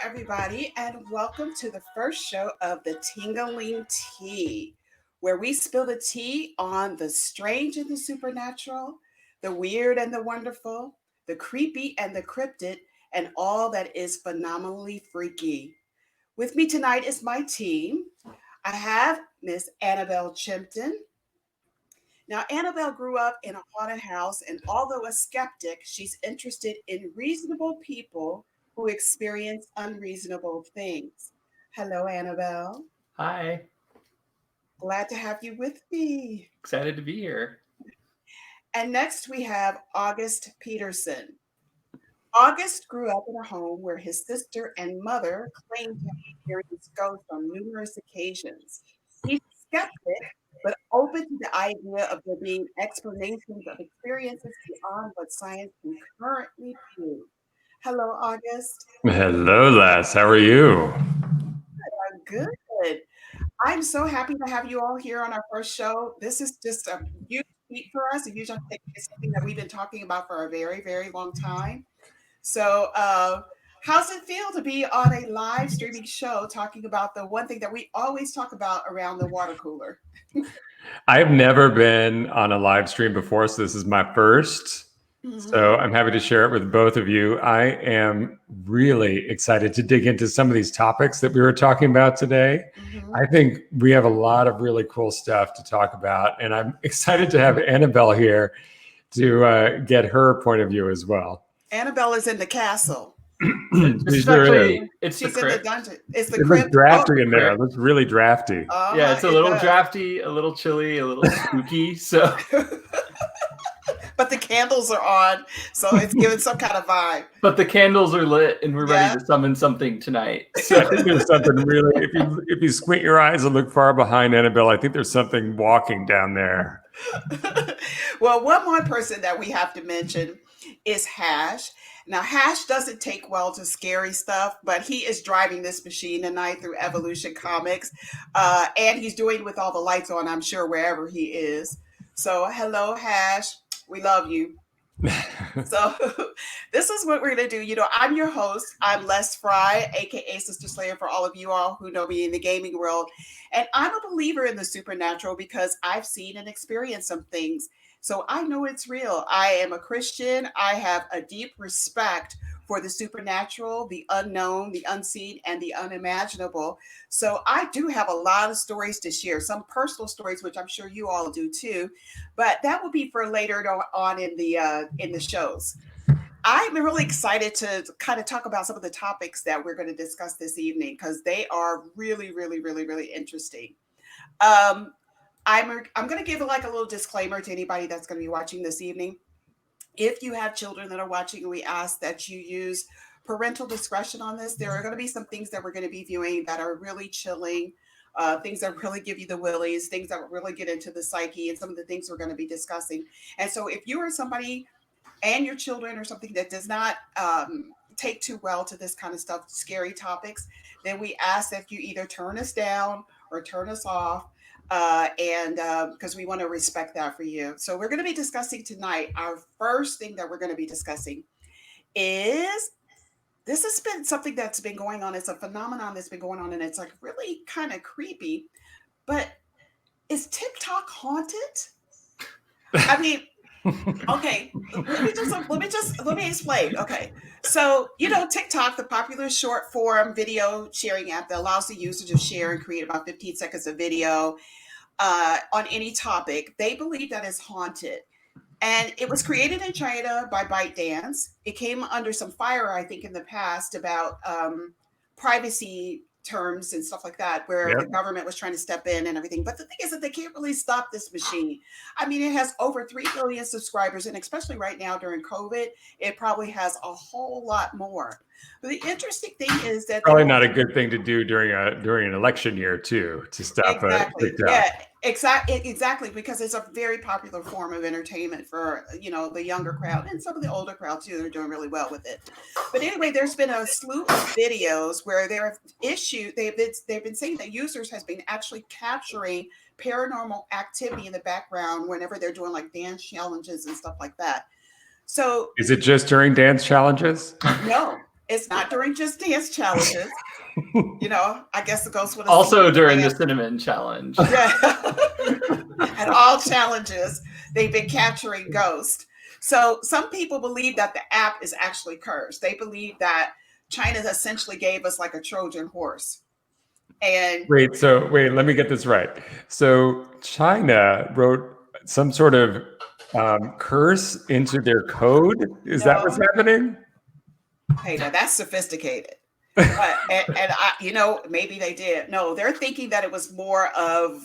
everybody, and welcome to the first show of the Tingling Tea, where we spill the tea on the strange and the supernatural, the weird and the wonderful, the creepy and the cryptid, and all that is phenomenally freaky. With me tonight is my team. I have Miss Annabelle Chimpton. Now, Annabelle grew up in a haunted house, and although a skeptic, she's interested in reasonable people who experience unreasonable things. Hello, Annabelle. Hi, Glad to have you with me. excited to be here. And next we have August Peterson. August grew up in a home where his sister and mother claimed to have experienced ghosts on numerous occasions. He's skeptic, but open to the idea of there being explanations of experiences beyond what science can currently prove. Hello, August. Hello, Les. How are you? I'm good. I'm so happy to have you all here on our first show. This is just a huge feat for us. A huge undertaking. It's something that we've been talking about for a very, very long time. So, how's it feel to be on a live streaming show talking about the one thing that we always talk about around the water cooler? I've never been on a live stream before, so this is my first. So I'm happy to share it with both of you. I am really excited to dig into some of these topics that we were talking about today. I think we have a lot of really cool stuff to talk about, and I'm excited to have Annabelle here to get her point of view as well. Annabelle is in the castle. She's sure It's She's the in the crypt. dungeon. It's the It looks crypt. drafty in there. crypt. It looks really drafty. Yeah, it's a It little does. drafty, a little chilly, a little spooky. So But the candles are on, so it's giving some kind of vibe. but the candles are lit and we're Yeah. ready to summon something tonight. I So think there's something really, if you squint your eyes and look far behind Annabelle, I think there's something walking down there. Well, one more person that we have to mention is Hash. Now, Hash doesn't take well to scary stuff, but he is driving this machine tonight through Evolution Comics. And he's doing it with all the lights on, I'm sure, wherever he is. So, hello, Hash. We love you. So this is what we're going to do. I'm your host. I'm Les Fry, aka SistaSlaya, for all of you all who know me in the gaming world. And I'm a believer in the supernatural because I've seen and experienced some things. So I know it's real. I am a Christian. I have a deep respect for the supernatural, the unknown, the unseen, and the unimaginable. So I do have a lot of stories to share, some personal stories, which I'm sure you all do too. But that will be for later on in the shows. I'm really excited to kind of talk about some of the topics that we're going to discuss this evening because they are really, really, really, really interesting. Um, I'm going to give like a little disclaimer to anybody that's going to be watching this evening. If you have children that are watching, we ask that you use parental discretion on this. There are going to be some things that we're going to be viewing that are really chilling, things that really give you the willies, things that really get into the psyche, and some of the things we're going to be discussing. And so, if you are somebody and your children or something that does not take too well to this kind of stuff, scary topics, then we ask that you either turn us down or turn us off. And because we want to respect that for you. So we're going to be discussing tonight. Our first thing that we're going to be discussing is this has been something that's been going on. It's a phenomenon that's been going on, and it's like really kind of creepy. But is TikTok haunted? I mean, okay, let me explain. Okay, so TikTok, the popular short form video sharing app that allows the user to share and create about 15 seconds of video on any topic, they believe that it's haunted. And it was created in China by ByteDance. It came under some fire, I think, in the past about privacy terms and stuff like that, where the government was trying to step in and everything. But the thing is that they can't really stop this machine. I mean, it has over 3 billion subscribers, and especially right now during COVID, it probably has a whole lot more. But the interesting thing is that Probably not a good thing to do during an election year too, to stop exactly, TikTok. yeah, exactly, because it's a very popular form of entertainment for the younger crowd and some of the older crowd too. They're doing really well with it. But anyway, there's been a slew of videos where they've been saying that users has been actually capturing paranormal activity in the background whenever they're doing like dance challenges and stuff like that. So is it just during dance challenges? no, It's not during Just Dance challenges. I guess it goes with a Also secret during plan. the cinnamon challenge. Yeah. At all challenges, they've been capturing ghosts. So some people believe that the app is actually cursed. They believe that China essentially gave us like a Trojan horse. And Wait, let me get this right. So China wrote some sort of curse into their code? Is that what's no, happening? hey, now that's sophisticated. But and I, maybe they did. No, they're thinking that it was more of,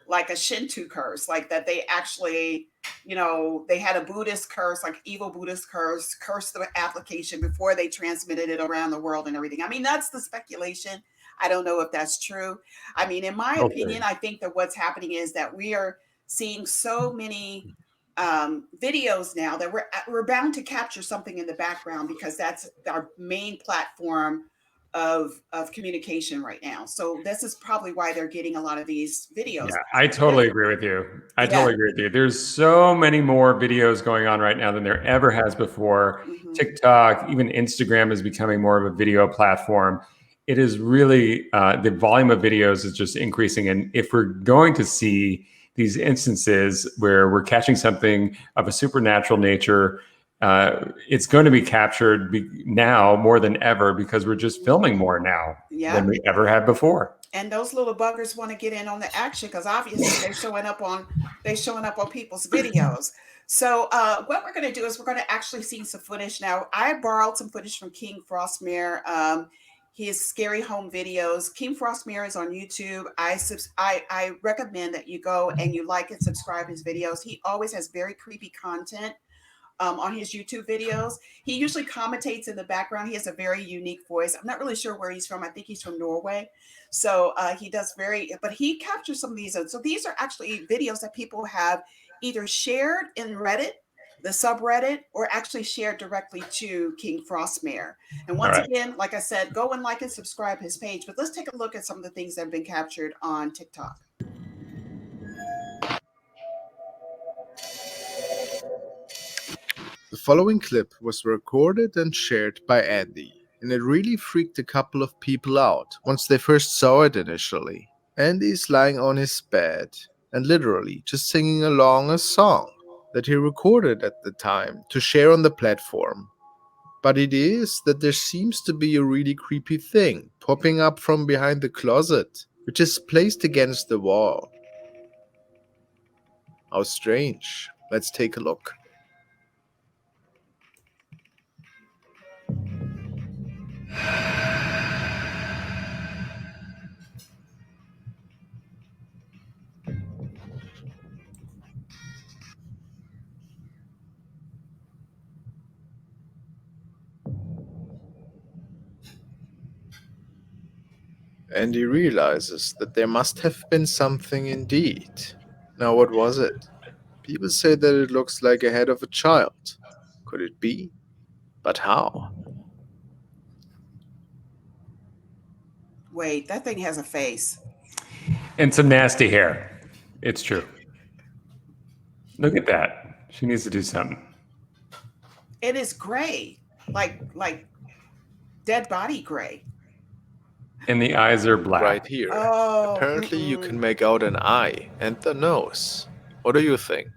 like a Shinto curse, like that they actually, they had a Buddhist curse, like evil Buddhist curse the application before they transmitted it around the world and everything. I mean, that's the speculation. I don't know if that's true. I mean, in my opinion, I think that what's happening is that we are seeing so many videos now that we're bound to capture something in the background because that's our main platform of communication right now. So this is probably why they're getting a lot of these videos. Yeah, I totally agree with you. Yeah. Totally agree with you. There's so many more videos going on right now than there ever has before. Mhm. TikTok, even Instagram is becoming more of a video platform. It is really, the volume of videos is just increasing. And if we're going to see these instances where we're catching something of a supernatural nature, it's going to be captured now more than ever because we're just filming more now than we ever had before. And those little buggers want to get in on the action because obviously they're showing up on people's videos. So what we're going to do is we're going to actually see some footage now. I borrowed some footage from King Frostmare. His scary home videos. King Frostmare is on YouTube. I recommend that you go and you like and subscribe his videos. He always has very creepy content on his YouTube videos. He usually commentates in the background. He has a very unique voice. I'm not really sure where he's from. I think he's from Norway. So he does but he captures some of these. So these are actually videos that people have either shared in Reddit, the subreddit, or actually shared directly to King Frostmare. And once again, like I said, go and like and subscribe his page. But let's take a look at some of the things that have been captured on TikTok. The following clip was recorded and shared by Andy, and it really freaked a couple of people out once they first saw it initially. Andy's lying on his bed and literally just singing along a song that he recorded at the time to share on the platform. But it is that there seems to be a really creepy thing popping up from behind the closet, which is placed against the wall. How strange. Let's take a look. And he realizes that there must have been something indeed. Now, what was it? People say that it looks like a head of a child. Could it be? But how? Wait, that thing has a face. And some nasty hair. It's true. Look at that. She needs to do something. It is gray, like dead body gray. And the eyes are black. Right here. Oh, Apparently you can make out an eye and the nose. What do you think?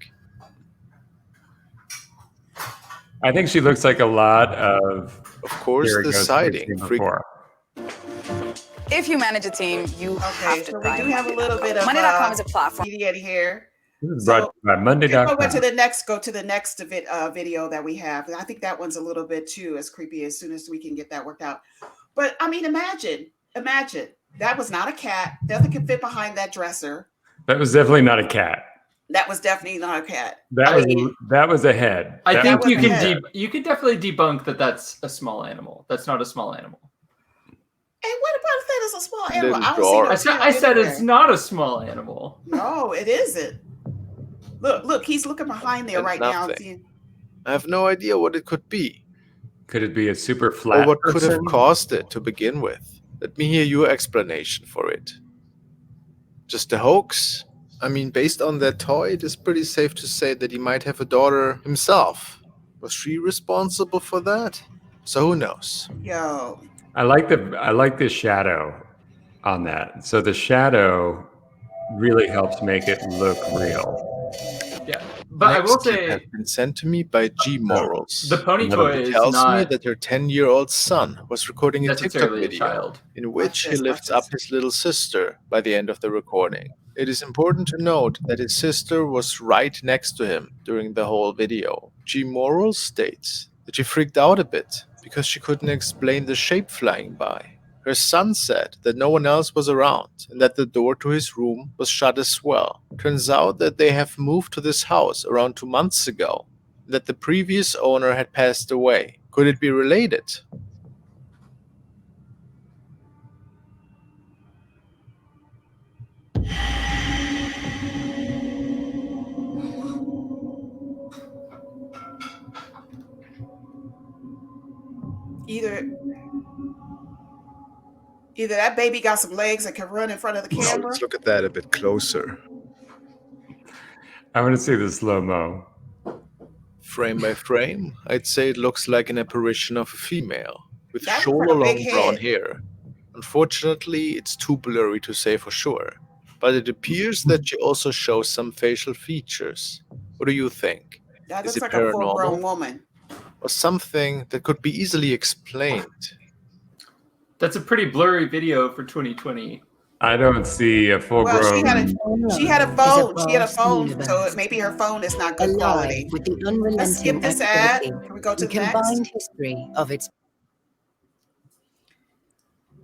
I think she looks like a lot of course, scary the ghosts sighting we've seen freaked. before. If you manage a team, you have to so we try. do have a little bit of Monday.com is a platform. media here. This is So, brought by Monday.com. Go to the next video that we have. I think that one's a little bit too as creepy as soon as we can get that worked out. But I mean, imagine that was not a cat. Nothing can fit behind that dresser. That was definitely not a cat. That was definitely not a cat. That was a head. I think was you a can head. you can definitely debunk that that's a small animal. That's not a small animal. And what about if that is a small animal? Little I don't dog. see I no said, tail I said anywhere. it's not a small animal. No, it isn't. Look, he's looking behind there And right now. nothing. I have no idea what it could be, Could it be a super flat or what could have person? caused it to begin with. Let me hear your explanation for it. Just a hoax? I mean, based on that toy, it is pretty safe to say that he might have a daughter himself. Was she responsible for that? So who knows? Yo. I like the shadow on that. So the shadow really helps make it look real. Yeah, but I Next will clip has say been sent to me by G Morals. the pony Another- toy It is tells me not that her 10-year-old son was recording a TikTok necessarily a video child. in Watch which he this, watch lifts up this. his little sister by the end of the recording. It is important to note that his sister was right next to him during the whole video. G Morals states that she freaked out a bit because she couldn't explain the shape flying by. Her son said that no one else was around and that the door to his room was shut as well. Turns out that they have moved to this house around 2 months ago, and that the previous owner had passed away. Could it be related? Either that baby got some legs that can run in front of the Now camera. let's look at that a bit closer. I want to see the slow-mo. Frame by frame, I'd say it looks like an apparition of a female with That looks like a shoulder-long big brown head. hair. Unfortunately, it's too blurry to say for sure, but it appears that she also shows some facial features. What do you think? That Is looks it like a full-grown paranormal woman. or something that could be easily explained? That's a pretty blurry video for 2020. I don't see a Well, she had full-grown. a she had a phone. She had a phone, so maybe her phone is not good quality. Alive with the Let's skip unrelenting this ad. activity, Can we go to the the next? combined history of its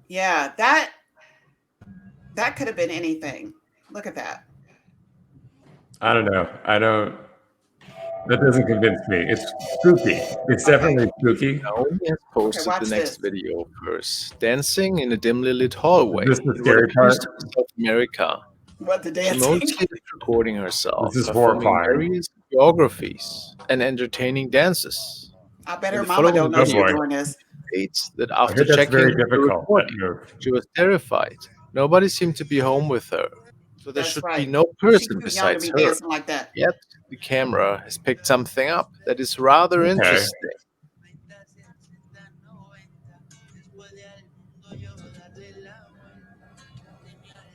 Yeah, that could have been anything. Look at that. I don't know. That doesn't convince me. It's spooky. It's definitely spooky. Naomi has posted watch the next this. video first, dancing in a dimly lit hallway Is this the in what scary appears part? to be South America. What the She dancing? mostly is recording herself, This is performing horrifying. various choreographies and entertaining dances. I bet In her the mama following don't know Oh she's boy. doing this. states that I after heard that's checking very the difficult. That recording, move. she was terrified. Nobody seemed to be home with her, so there That's should right. be no She's person too young to besides be her. dancing like that. Yet the camera has picked something up that is rather Okay. interesting.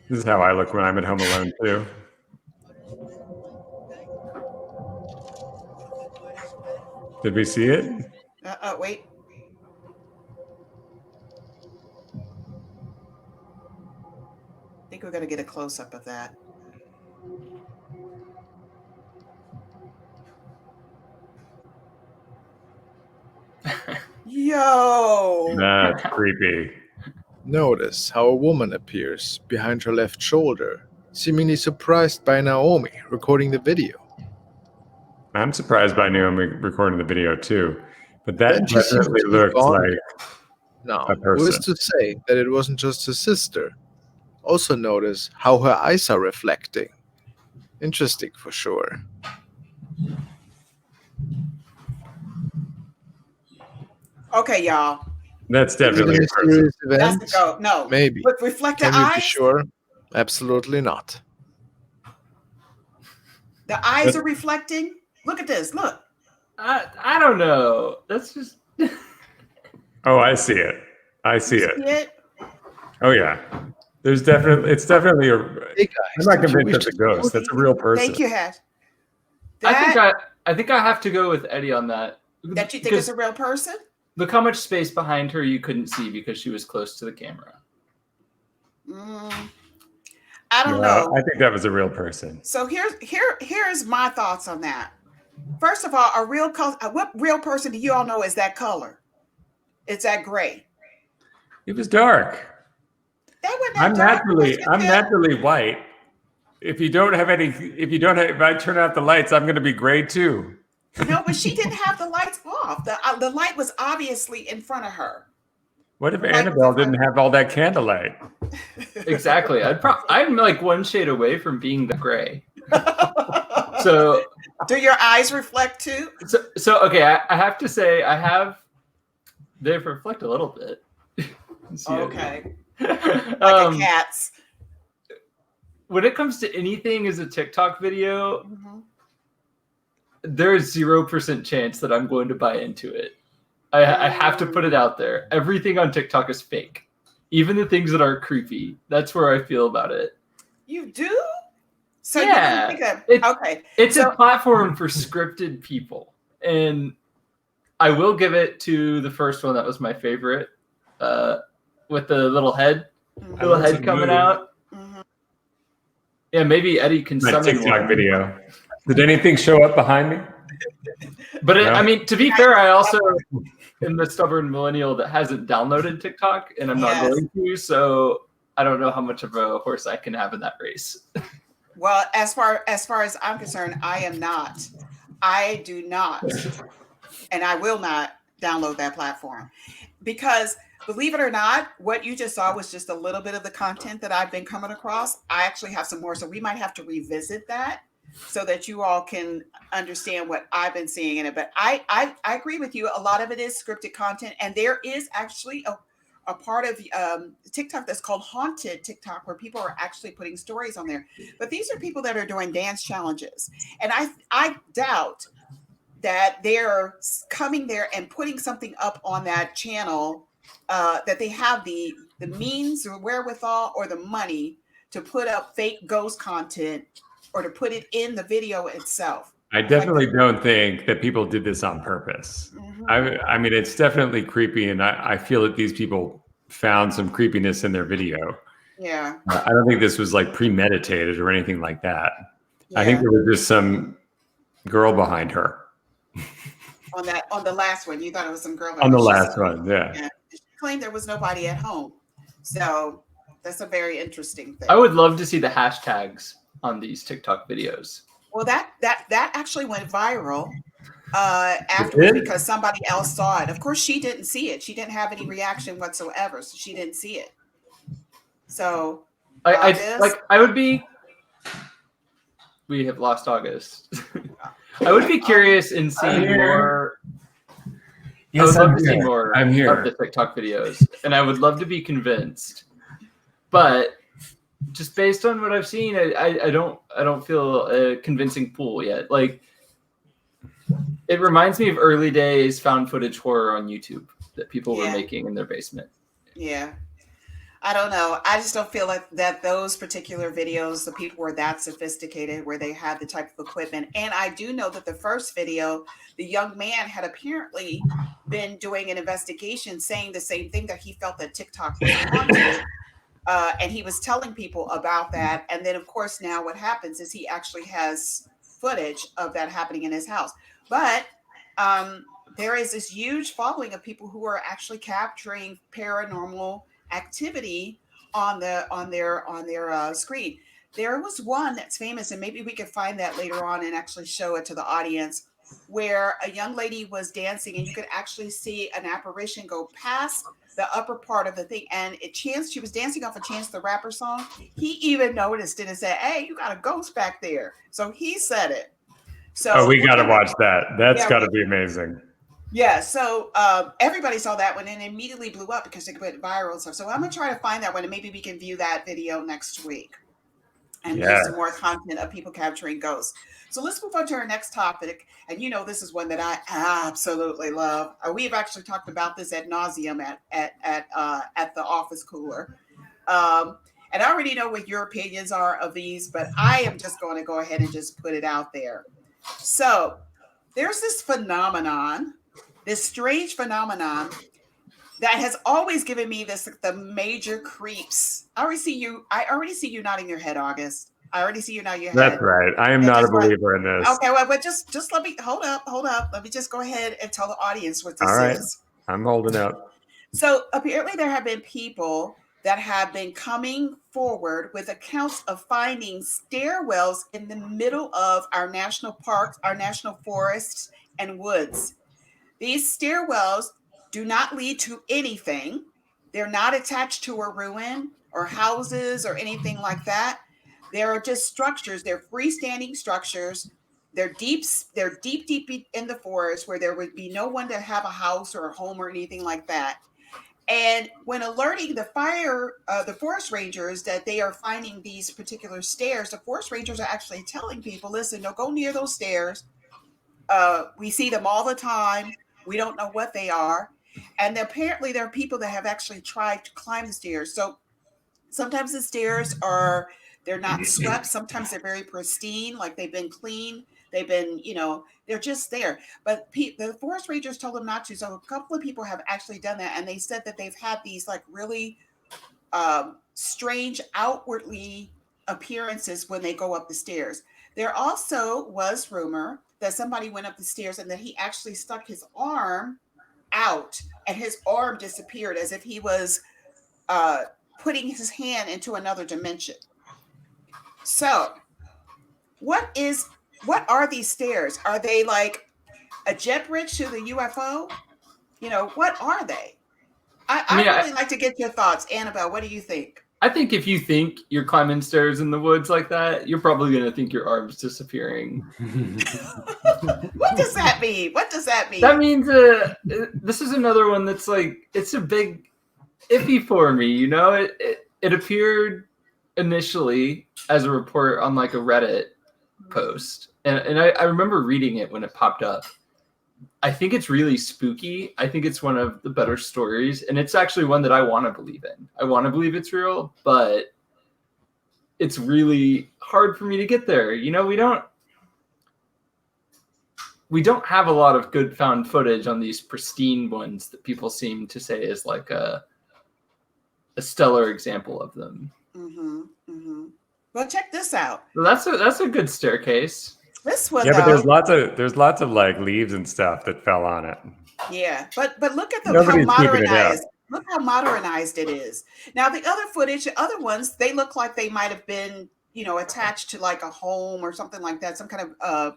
This is how I look when I'm at home alone too. Did we see it? Wait. I think we're gonna get a close-up of that. Yo! That's creepy. Notice how a woman appears behind her left shoulder, seemingly surprised by Naomi recording the video. I'm surprised by Naomi recording the video too, but that Then she seems definitely to be looks gone. like Now, a who is person. to say that it wasn't just her sister? Also notice how her eyes are reflecting. Interesting for sure. Okay, y'all. That's Is it a definitely a person. mysterious That's event? the go. No. Maybe. With reflective Can we eyes? be sure? Absolutely not. The eyes are reflecting. Look at this. Look. I don't know. That's just Oh, I see it. I see You it. see it? Oh yeah. It's definitely a. Hey guys, I'm not did you convinced wish that's a to- ghost. That's a real person. Thank you, Hash. I think I have to go with Eddie on that. That you think Because is a real person? look how much space behind her you couldn't see because she was close to the camera. I don't Yeah, know. I think that was a real person. So here's my thoughts on that. First of all, what real person do you all know is that color? It's that gray. It was dark. That wasn't that I'm dark. I'm naturally white. If I turn out the lights, I'm going to be gray too. No, but she didn't have the lights off. The light was obviously in front of her. What if Like- Annabelle didn't have all that candlelight? Exactly. I'm like one shade away from being the gray. So Do your eyes reflect too? So okay, I have to say they reflect a little bit. Okay. Like Um, a cat's. when it comes to anything as a TikTok video, Mhm. there's 0% chance that I'm going to buy into it. I have to put it out there. Everything on TikTok is fake. Even the things that are creepy. That's where I feel about it. You do? So Yeah. you think okay. It's So a platform for scripted people. And I will give it to the first one that was my favorite. With the little head. mhm, Little head coming out. mhm. Yeah, maybe Eddie can My summon TikTok one. video. Did anything show up behind me? But No? I mean, to be fair, I also am the stubborn millennial that hasn't downloaded TikTok, and I'm not Yes. going to. So I don't know how much of a horse I can have in that race. Well, as far as I'm concerned, I am not. I do not, and I will not download that platform because, believe it or not, what you just saw was just a little bit of the content that I've been coming across. I actually have some more, so we might have to revisit that so that you all can understand what I've been seeing in it. But I agree with you. A lot of it is scripted content, and there is actually a part of TikTok that's called Haunted TikTok, where people are actually putting stories on there. But these are people that are doing dance challenges, and I doubt that they're coming there and putting something up on that channel, that they have the means or wherewithal or the money to put up fake ghost content or to put it in the video itself. I definitely don't think that people did this on purpose. Mhm. I mean, it's definitely creepy, and I feel that these people found some creepiness in their video. Yeah. I don't think this was like premeditated or anything like that. I think Yeah. there was just some girl behind her On the last one, you thought it was some girl. on the last one. Yeah. Yeah. She claimed there was nobody at home. So that's a very interesting thing. I would love to see the hashtags on these TikTok videos. Well, that actually went viral afterwards because somebody else saw it. Of course, she didn't see it. She didn't have any reaction whatsoever, so she didn't see it. So I would be. We have lost August. I would be curious in seeing more. Yes, I would love I'm to see here. more I'm here. of the TikTok videos, and I would love to be convinced. But just based on what I've seen, I don't feel a convincing pull yet. Like, it reminds me of early days found footage horror on YouTube that people were making in their basement. Yeah. I don't know. I just don't feel like that those particular videos, the people were that sophisticated where they had the type of equipment. And I do know that the first video, the young man had apparently been doing an investigation saying the same thing, that he felt that TikTok was haunted. And he was telling people about that. And then, of course, now what happens is he actually has footage of that happening in his house. But there is this huge following of people who are actually capturing paranormal activity on their screen. There was one that's famous, and maybe we could find that later on and actually show it to the audience, where a young lady was dancing and you could actually see an apparition go past the upper part of the thing, and she was dancing off a Chance the Rapper song. He even noticed it and said, "Hey, you got a ghost back there." So he said it. So we got to watch that. That's Yeah, got to be amazing. yeah, so everybody saw that one and immediately blew up because it went viral and stuff. So I'm gonna try to find that one, and maybe we can view that video next week and do some more content of people capturing ghosts. So let's move on to our next topic. And this is one that I absolutely love. We've actually talked about this ad nauseum at the office cooler. And I already know what your opinions are of these, but I am just going to go ahead and just put it out there. So there's this phenomenon, this strange phenomenon that has always given me the major creeps. I already see you nodding your head, August. I already see you nodding your head. That's right. I am not a believer in this. Okay, well, but just let me hold up. Let me just go ahead and tell the audience what this is. I'm holding up. So apparently there have been people that have been coming forward with accounts of finding stairwells in the middle of our national parks, our national forests and woods. These stairwells do not lead to anything. They're not attached to a ruin or houses or anything like that. They're just structures. They're freestanding structures. They're deep in the forest where there would be no one to have a house or a home or anything like that. And when alerting the forest rangers that they are finding these particular stairs, the forest rangers are actually telling people, listen, don't go near those stairs. We see them all the time. We don't know what they are. And apparently there are people that have actually tried to climb the stairs. So sometimes the stairs they're not swept. Sometimes they're very pristine, like they've been cleaned. They've been, they're just there. But the forest rangers told them not to. So a couple of people have actually done that. And they said that they've had these like really strange outwardly appearances when they go up the stairs. There also was rumor that somebody went up the stairs and that he actually stuck his arm out and his arm disappeared as if he was putting his hand into another dimension. So what are these stairs? Are they like a jet bridge to the UFO? What are they? I really like to get your thoughts. Annabelle, what do you think? I think if you think you're climbing stairs in the woods like that, you're probably going to think your arm's disappearing. What does that mean? What does that mean? That means this is another one that's like, it's a big iffy for me. It appeared initially as a report on like a Reddit post. And I remember reading it when it popped up. I think it's really spooky. I think it's one of the better stories. And it's actually one that I want to believe in. I want to believe it's real, but it's really hard for me to get there. We don't have a lot of good found footage on these pristine ones that people seem to say is like a stellar example of them. Mm-hmm, mm-hmm. Well, check this out. So that's a good staircase. This one, but there's lots of like leaves and stuff that fell on it. Yeah, but look at Nobody's how keeping it up. modernized. Look how modernized it is. Now the other footage, the other ones, they look like they might have been, attached to like a home or something like that, some kind of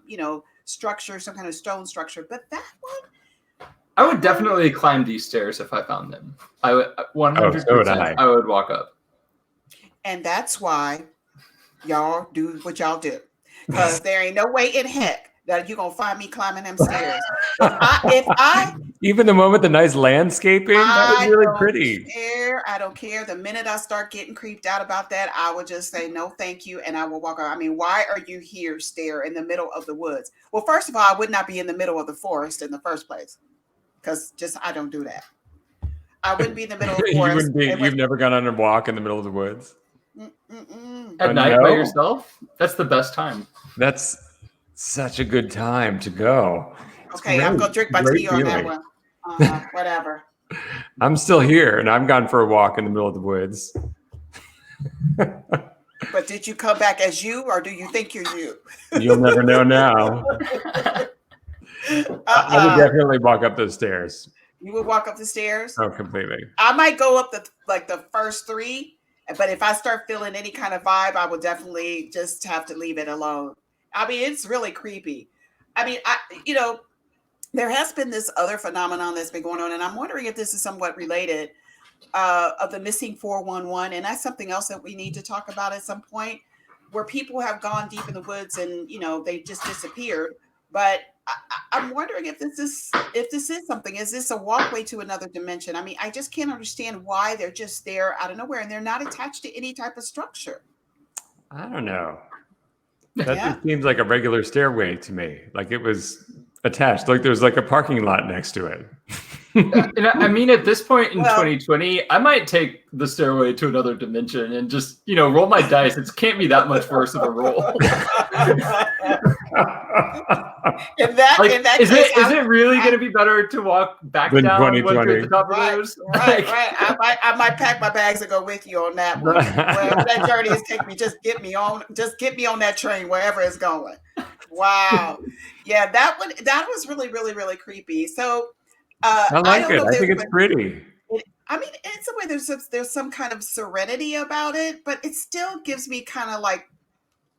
structure, some kind of stone structure. But that one, I would definitely climb these stairs if I found them. I would 100%. I would walk up. And that's why y'all do what y'all do. Because there ain't no way in heck that you're going to find me climbing them stairs. Even the moment the nice landscaping, that was really pretty. I don't care. The minute I start getting creeped out about that, I will just say, no, thank you. And I will walk out. I mean, why are you here, stare in the middle of the woods? Well, first of all, I would not be in the middle of the forest in the first place. Because I don't do that. I wouldn't be in the middle of the forest. You've never gone on a walk in the middle of the woods? At night by yourself? That's the best time. That's such a good time to go. Okay, I'm going to drink my tea on that one. Whatever. I'm still here, and I've gone for a walk in the middle of the woods. But did you come back as you, or do you think you're you? You'll never know now. I would definitely walk up those stairs. You would walk up the stairs? Oh, completely. I might go up the first 3, but if I start feeling any kind of vibe, I will definitely just have to leave it alone. I mean, it's really creepy. I mean, there has been this other phenomenon that's been going on, and I'm wondering if this is somewhat related of the missing 411, and that's something else that we need to talk about at some point, where people have gone deep in the woods and they just disappeared. But I'm wondering if this is something. Is this a walkway to another dimension? I mean, I just can't understand why they're just there out of nowhere and they're not attached to any type of structure. I don't know. That just seems like a regular stairway to me. Like it was attached. Like there's like a parking lot next to it. And I mean, at this point in 2020, I might take the stairway to another dimension and just, roll my dice. It can't be that much worse of a roll. Is it really going to be better to walk back down 2020 at the top of those? Right. I might pack my bags and go with you on that one. Wherever that journey is taking me, just get me on that train wherever it's going. Wow. Yeah, that was really, really, really creepy. So I like it. I think it's pretty. I mean, in some way, there's some kind of serenity about it, but it still gives me kind of like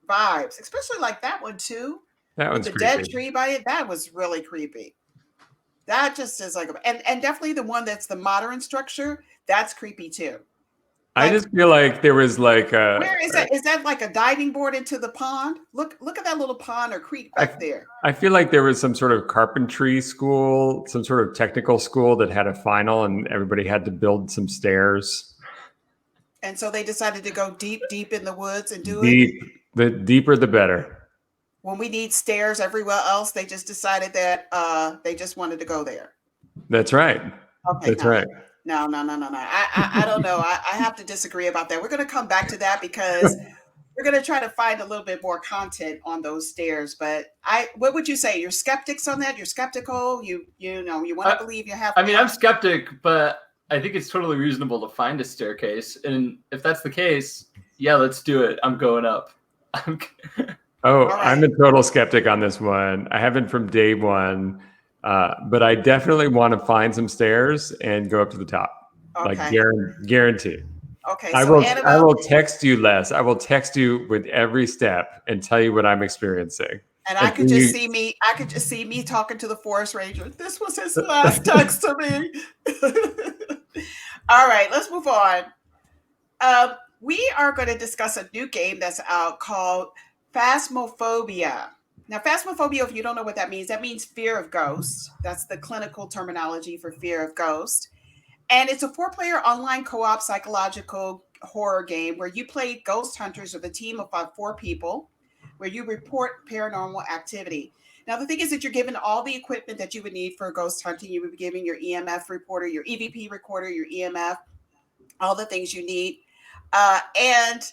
vibes, especially like that one too. That one's the creepy. Dead tree by it. That was really creepy. That just is like, and definitely the one that's the modern structure. That's creepy too. I just feel like there was like a. Where is that? Is that like a diving board into the pond? Look at that little pond or creek back there. I feel like there was some sort of carpentry school, some sort of technical school that had a final, and everybody had to build some stairs. And so they decided to go deep in the woods and do it. The deeper, the better. When we need stairs everywhere else, they just decided that they just wanted to go there. That's right. Okay, That's no. right. No. I don't know. I have to disagree about that. We're going to come back to that because we're going to try to find a little bit more content on those stairs. But what would you say? You're skeptics on that? You're skeptical? You want to believe you have. I mean, I'm skeptic, but I think it's totally reasonable to find a staircase. And if that's the case, yeah, let's do it. I'm going up. Oh, right. I'm a total skeptic on this one. I haven't from day one, but I definitely want to find some stairs and go up to the top. Okay. Like guarantee. Okay. I So will. Annabelle, I will text you, Les. I will text you with every step and tell you what I'm experiencing. and I could just see me. I could just see me talking to the forest ranger. This was his last text to me. All right, let's move on. We are going to discuss a new game that's out called Phasmophobia. Now, Phasmophobia, if you don't know what that means fear of ghosts. That's the clinical terminology for fear of ghosts. And it's a 4-player online co-op psychological horror game where you play ghost hunters with a team of about 4 people, where you report paranormal activity. Now, the thing is that you're given all the equipment that you would need for ghost hunting. You would be given your EMF recorder, your EVP recorder, your EMF, all the things you need. And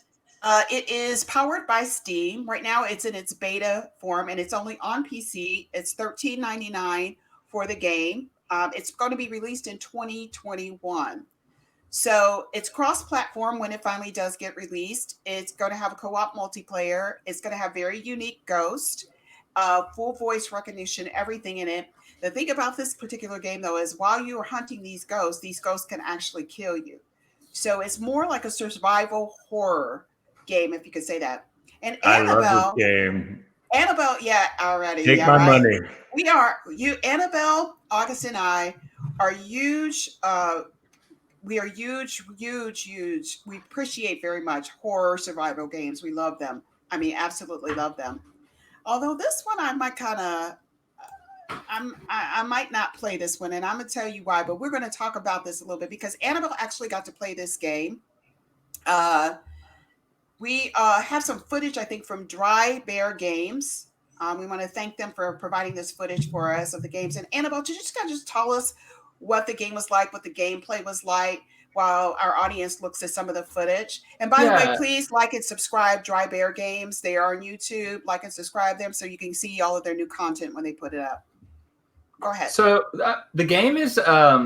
it is powered by Steam. Right now, it's in its beta form, and it's only on PC. It's $13.99 for the game. It's going to be released in 2021. So it's cross-platform when it finally does get released. It's going to have a co-op multiplayer. It's going to have very unique ghosts, full voice recognition, everything in it. The thing about this particular game, though, is while you are hunting these ghosts can actually kill you. So it's more like a survival horror game, if you could say that. And Annabelle, I love this game. Annabelle, yeah, already. Take yeah, my right. money. We are Annabelle, August, and I are huge. We are huge. We appreciate very much horror survival games. We love them. I mean, absolutely love them. Although this one, I might kind of. I might not play this one, and I'm gonna tell you why. But we're going to talk about this a little bit because Annabelle actually got to play this game. We have some footage, I think, from Dry Bear Games. We want to thank them for providing this footage for us of the games. And Annabelle, could you just kind of tell us what the game was like, what the gameplay was like, while our audience looks at some of the footage. And by the way, please like and subscribe Dry Bear Games. They are on YouTube. Like and subscribe them so you can see all of their new content when they put it up. Go ahead. So the game is, I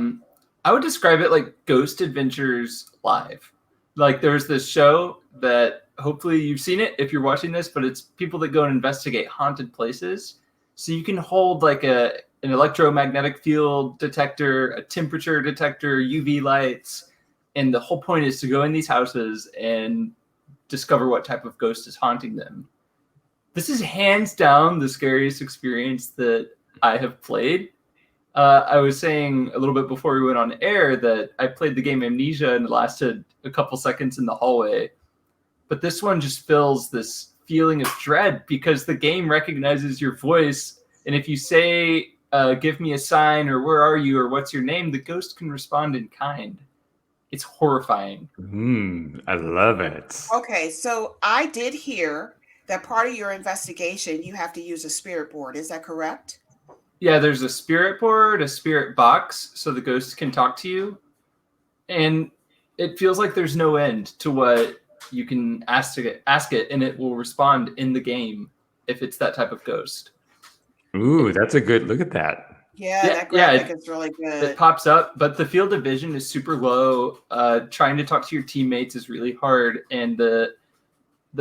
would describe it like Ghost Adventures Live. Like there's this show that hopefully you've seen it if you're watching this, but it's people that go and investigate haunted places. So you can hold like an electromagnetic field detector, a temperature detector, UV lights. And the whole point is to go in these houses and discover what type of ghost is haunting them. This is hands down the scariest experience that I have played. I was saying a little bit before we went on air that I played the game Amnesia and it lasted a couple seconds in the hallway. But this one just fills this feeling of dread because the game recognizes your voice. And if you say, give me a sign or where are you or what's your name, the ghost can respond in kind. It's horrifying. I love it. Okay, so I did hear that part of your investigation, you have to use a spirit board. Is that correct? Yeah, there's a spirit board, a spirit box, so the ghost can talk to you. And it feels like there's no end to what you can ask it, and it will respond in the game if it's that type of ghost. Ooh, that's a good look at that. Yeah, that graphic is really good. It pops up, but the field of vision is super low. Trying to talk to your teammates is really hard, and the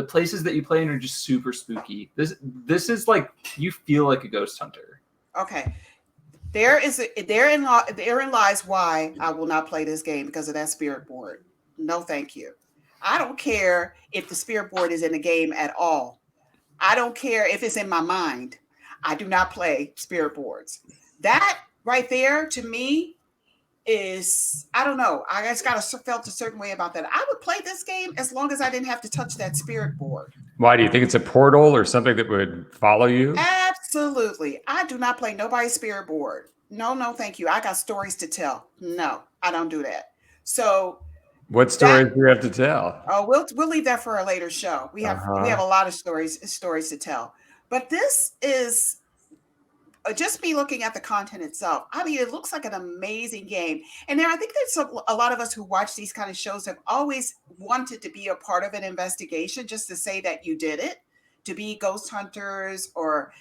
places that you play in are just super spooky. This is like you feel like a ghost hunter. Okay, therein lies why I will not play this game because of that spirit board. No, thank you. I don't care if the spirit board is in the game at all. I don't care if it's in my mind. I do not play spirit boards. That right there to me is, I don't know. I just got felt a certain way about that. I would play this game as long as I didn't have to touch that spirit board. Why do you think it's a portal or something that would follow you? Absolutely. I do not play nobody's spirit board. No, thank you. I got stories to tell. No, I don't do that. So what stories do you have to tell? Oh, we'll leave that for a later show. We have a lot of stories to tell. But this is just me looking at the content itself, I mean, it looks like an amazing game. And now I think there's a lot of us who watch these kind of shows have always wanted to be a part of an investigation, just to say that you did it, to be ghost hunters or,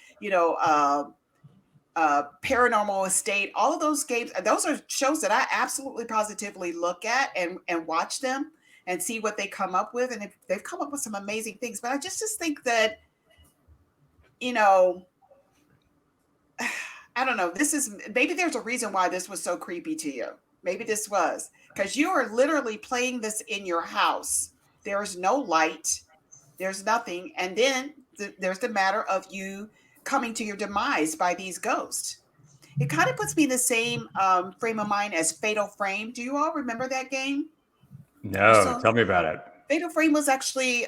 Paranormal Estate. All of those games, those are shows that I absolutely positively look at and watch them and see what they come up with. And they've come up with some amazing things. But I just think that, I don't know. This is maybe there's a reason why this was so creepy to you. Maybe this was because you are literally playing this in your house. There's no light, there's nothing. And then there's the matter of you coming to your demise by these ghosts. It kind of puts me in the same frame of mind as Fatal Frame. Do you all remember that game? No, tell me about it. Fatal Frame was actually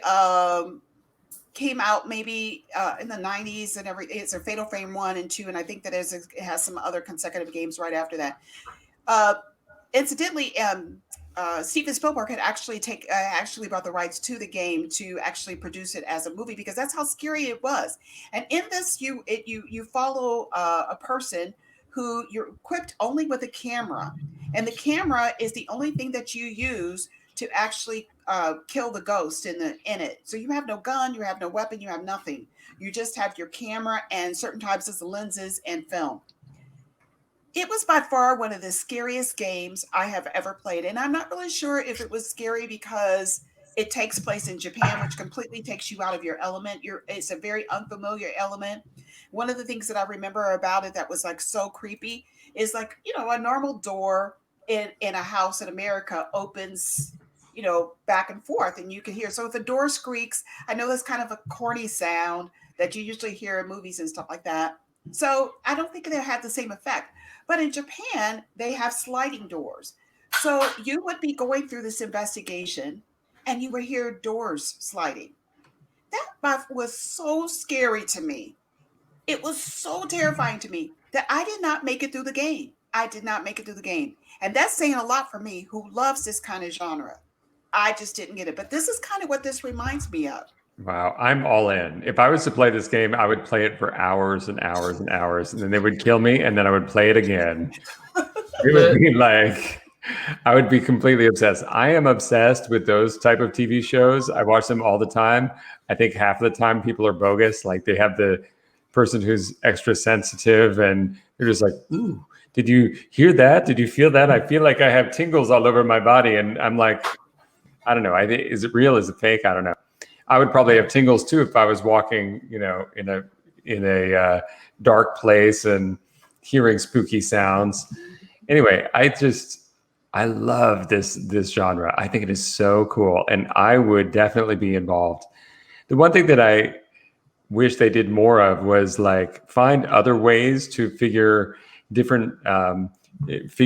came out maybe in the 90s and everything. It's a Fatal Frame 1 and 2, and I think that it has some other consecutive games right after that. Incidentally, Steven Spielberg had actually brought the rights to the game to actually produce it as a movie, because that's how scary it was. And in this, you follow a person who you're equipped only with a camera, and the camera is the only thing that you use to actually kill the ghost in it. So you have no gun, you have no weapon, you have nothing. You just have your camera and certain types of lenses and film. It was by far one of the scariest games I have ever played. And I'm not really sure if it was scary because it takes place in Japan, which completely takes you out of your element. It's a very unfamiliar element. One of the things that I remember about it that was like so creepy is like, a normal door in a house in America opens, back and forth, and you can hear. So if a door squeaks, I know that's kind of a corny sound that you usually hear in movies and stuff like that. So I don't think they have the same effect. But in Japan, they have sliding doors. So you would be going through this investigation and you would hear doors sliding. That was so scary to me. It was so terrifying to me that I did not make it through the game. I did not make it through the game. And that's saying a lot for me, who loves this kind of genre. I just didn't get it. But this is kind of what this reminds me of. Wow, I'm all in. If I was to play this game, I would play it for hours and hours and hours, and then they would kill me, and then I would play it again. It would be like, I would be completely obsessed. I am obsessed with those type of TV shows. I watch them all the time. I think half of the time people are bogus. Like they have the person who's extra sensitive, and they're just like, ooh, did you hear that? Did you feel that? I feel like I have tingles all over my body. And I'm like, I don't know. Is it real? Is it fake? I don't know. I would probably have tingles too if I was walking, in a dark place and hearing spooky sounds. Anyway, I love this genre. I think it is so cool, and I would definitely be involved. The one thing that I wish they did more of was like find other ways to figure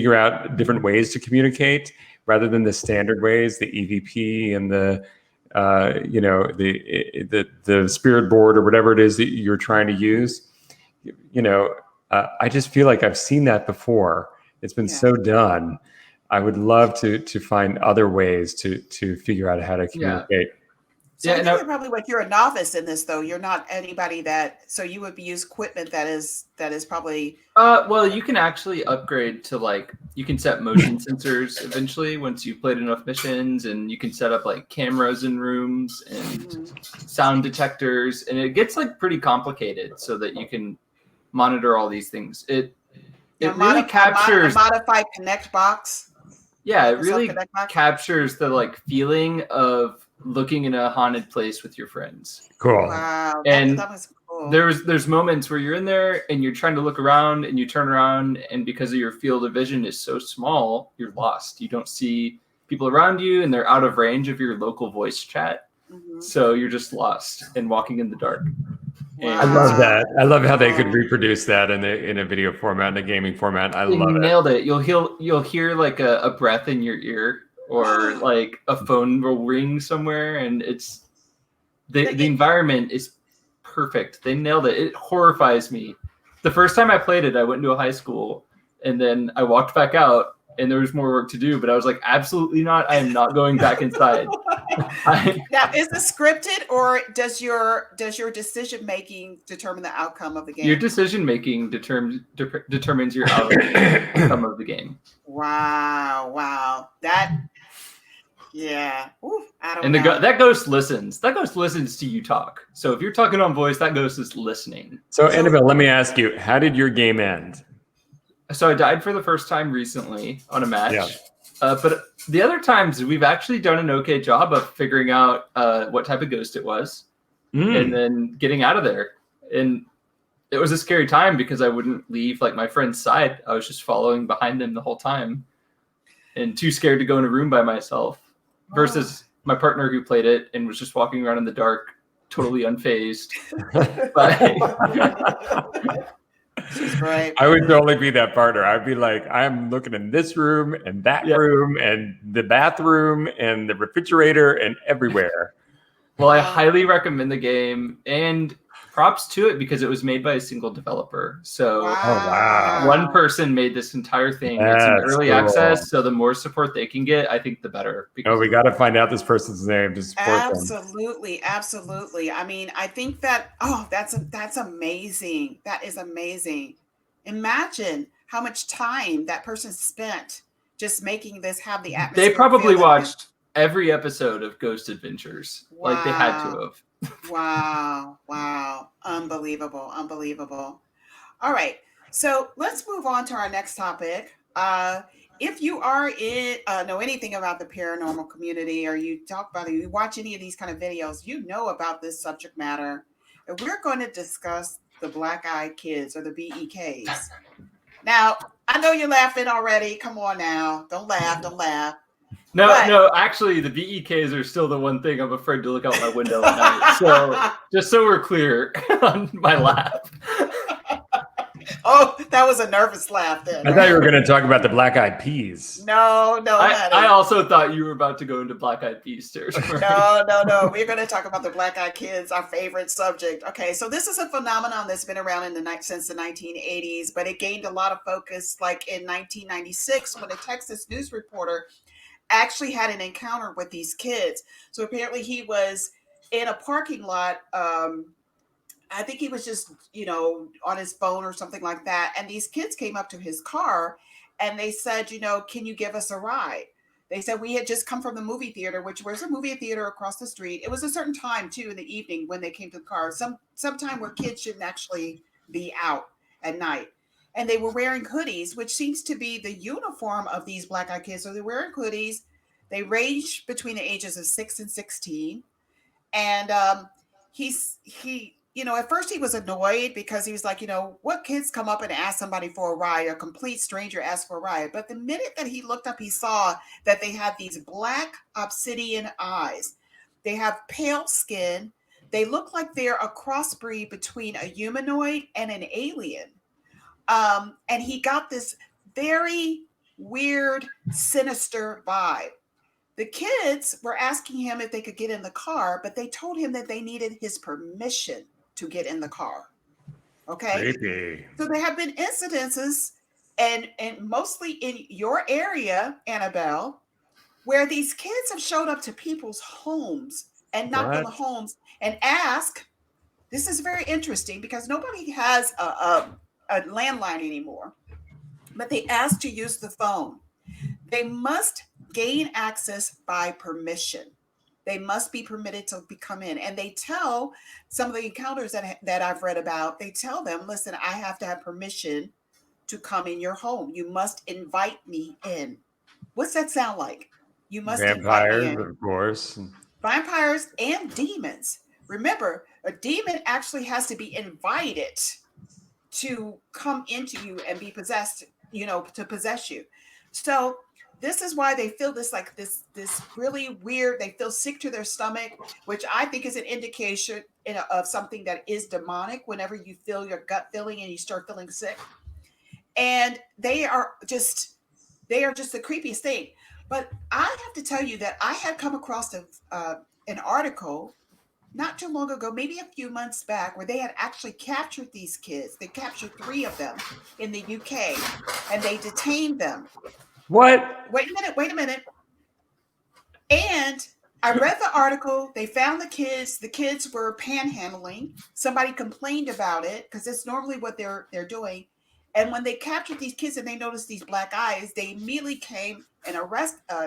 out different ways to communicate rather than the standard ways, the EVP and the spirit board or whatever it is that you're trying to use. I just feel like I've seen that before. It's been so done. I would love to find other ways to figure out how to communicate. So I think you're a novice in this, though. You're not anybody so you would use equipment that is probably. Well, you can actually upgrade to you can set motion sensors eventually once you've played enough missions, and you can set up cameras in rooms and sound detectors, and it gets pretty complicated so that you can monitor all these things. It really captures a modified Connect box. Yeah, it really captures the feeling of looking in a haunted place with your friends. Cool. Wow. And that was cool. There's moments where you're in there and you're trying to look around and you turn around, and because of your field of vision is so small, you're lost. You don't see people around you, and they're out of range of your local voice chat. Mm-hmm. So you're just lost and walking in the dark. Wow. I love that. I love how they could reproduce that in a video format, in a gaming format. I love it. Nailed it. You'll hear a breath in your ear, or a phone will ring somewhere, and it's the environment is perfect. They nailed it. It horrifies me. The first time I played it, I went into a high school, and then I walked back out, and there was more work to do. But I was like, absolutely not. I am not going back inside. Now, is this scripted, or does your decision making determine the outcome of the game? Your decision making determines your outcome of the game. Wow. Yeah. Ooh, I don't And know. that ghost listens. That ghost listens to you talk. So if you're talking on voice, that ghost is listening. So, Annabelle, let me ask you, how did your game end? So I died for the first time recently on a match. Yeah. But the other times, we've actually done an okay job of figuring out what type of ghost it was and then getting out of there. And it was a scary time because I wouldn't leave like my friend's side. I was just following behind them the whole time and too scared to go in a room by myself versus my partner who played it and was just walking around in the dark, totally unfazed. She's right. I would totally be that partner. I'd be like, I'm looking in this room and that room and the bathroom and the refrigerator and everywhere. Well, I highly recommend the game, and props to it because it was made by a single developer. So one person made this entire thing. It's in early access, so the more support they can get, I think the better. We got to find out this person's name to support them. Absolutely. I mean, I think that that's amazing. That is amazing. Imagine how much time that person spent just making this have the atmosphere. They probably watched every episode of Ghost Adventures. Wow. Like they had to have. Wow. Unbelievable. All right. So let's move on to our next topic. If you are know anything about the paranormal community, or you talk about it, you watch any of these kind of videos, you know about this subject matter. And we're going to discuss the black-eyed kids, or the BEKs. Now, I know you're laughing already. Come on now. Don't laugh. No, actually, the BEKs are still the one thing I'm afraid to look out my window at night. So, just so we're clear on my laugh. Oh, that was a nervous laugh then. I thought you were going to talk about the black-eyed peas. No. I also thought you were about to go into black-eyed peas territory. No. We're going to talk about the black-eyed kids, our favorite subject. Okay, so this is a phenomenon that's been around since the 1980s, but it gained a lot of focus like in 1996 when a Texas news reporter actually had an encounter with these kids. So apparently he was in a parking lot. I think he was just, on his phone or something like that. And these kids came up to his car and they said, can you give us a ride? They said, we had just come from the movie theater, which was a movie theater across the street. It was a certain time too in the evening when they came to the car. Some time where kids shouldn't actually be out at night. And they were wearing hoodies, which seems to be the uniform of these black-eyed kids. So they're wearing hoodies. They range between the ages of 6 and 16. And he at first he was annoyed because he was like, what kids come up and ask somebody for a ride? A complete stranger asked for a ride. But the minute that he looked up, he saw that they had these black obsidian eyes. They have pale skin. They look like they're a crossbreed between a humanoid and an alien. And he got this very weird, sinister vibe. The kids were asking him if they could get in the car, but they told him that they needed his permission to get in the car. Okay. Creepy. So there have been incidences, and mostly in your area, Annabelle, where these kids have showed up to people's homes and knocked on the homes and asked. This is very interesting because nobody has a landline anymore, but they asked to use the phone. They must gain access by permission. They must be permitted to come in. And they tell some of the encounters that I've read about, they tell them, listen, I have to have permission to come in your home. You must invite me in. What's that sound like? You must invite me in. Of course. Vampires and demons. Remember, a demon actually has to be invited to come into you and be possessed, to possess you. So this is why they feel this really weird. They feel sick to their stomach, which I think is an indication of something that is demonic. Whenever you feel your gut feeling and you start feeling sick, and they are just the creepiest thing. But I have to tell you that I had come across an article not too long ago, maybe a few months back, where they had actually captured these kids. They captured 3 of them in the UK, and they detained them. What? Wait a minute. And I read the article. They found the kids. The kids were panhandling. Somebody complained about it because it's normally what they're doing. And when they captured these kids and they noticed these black eyes, they immediately came and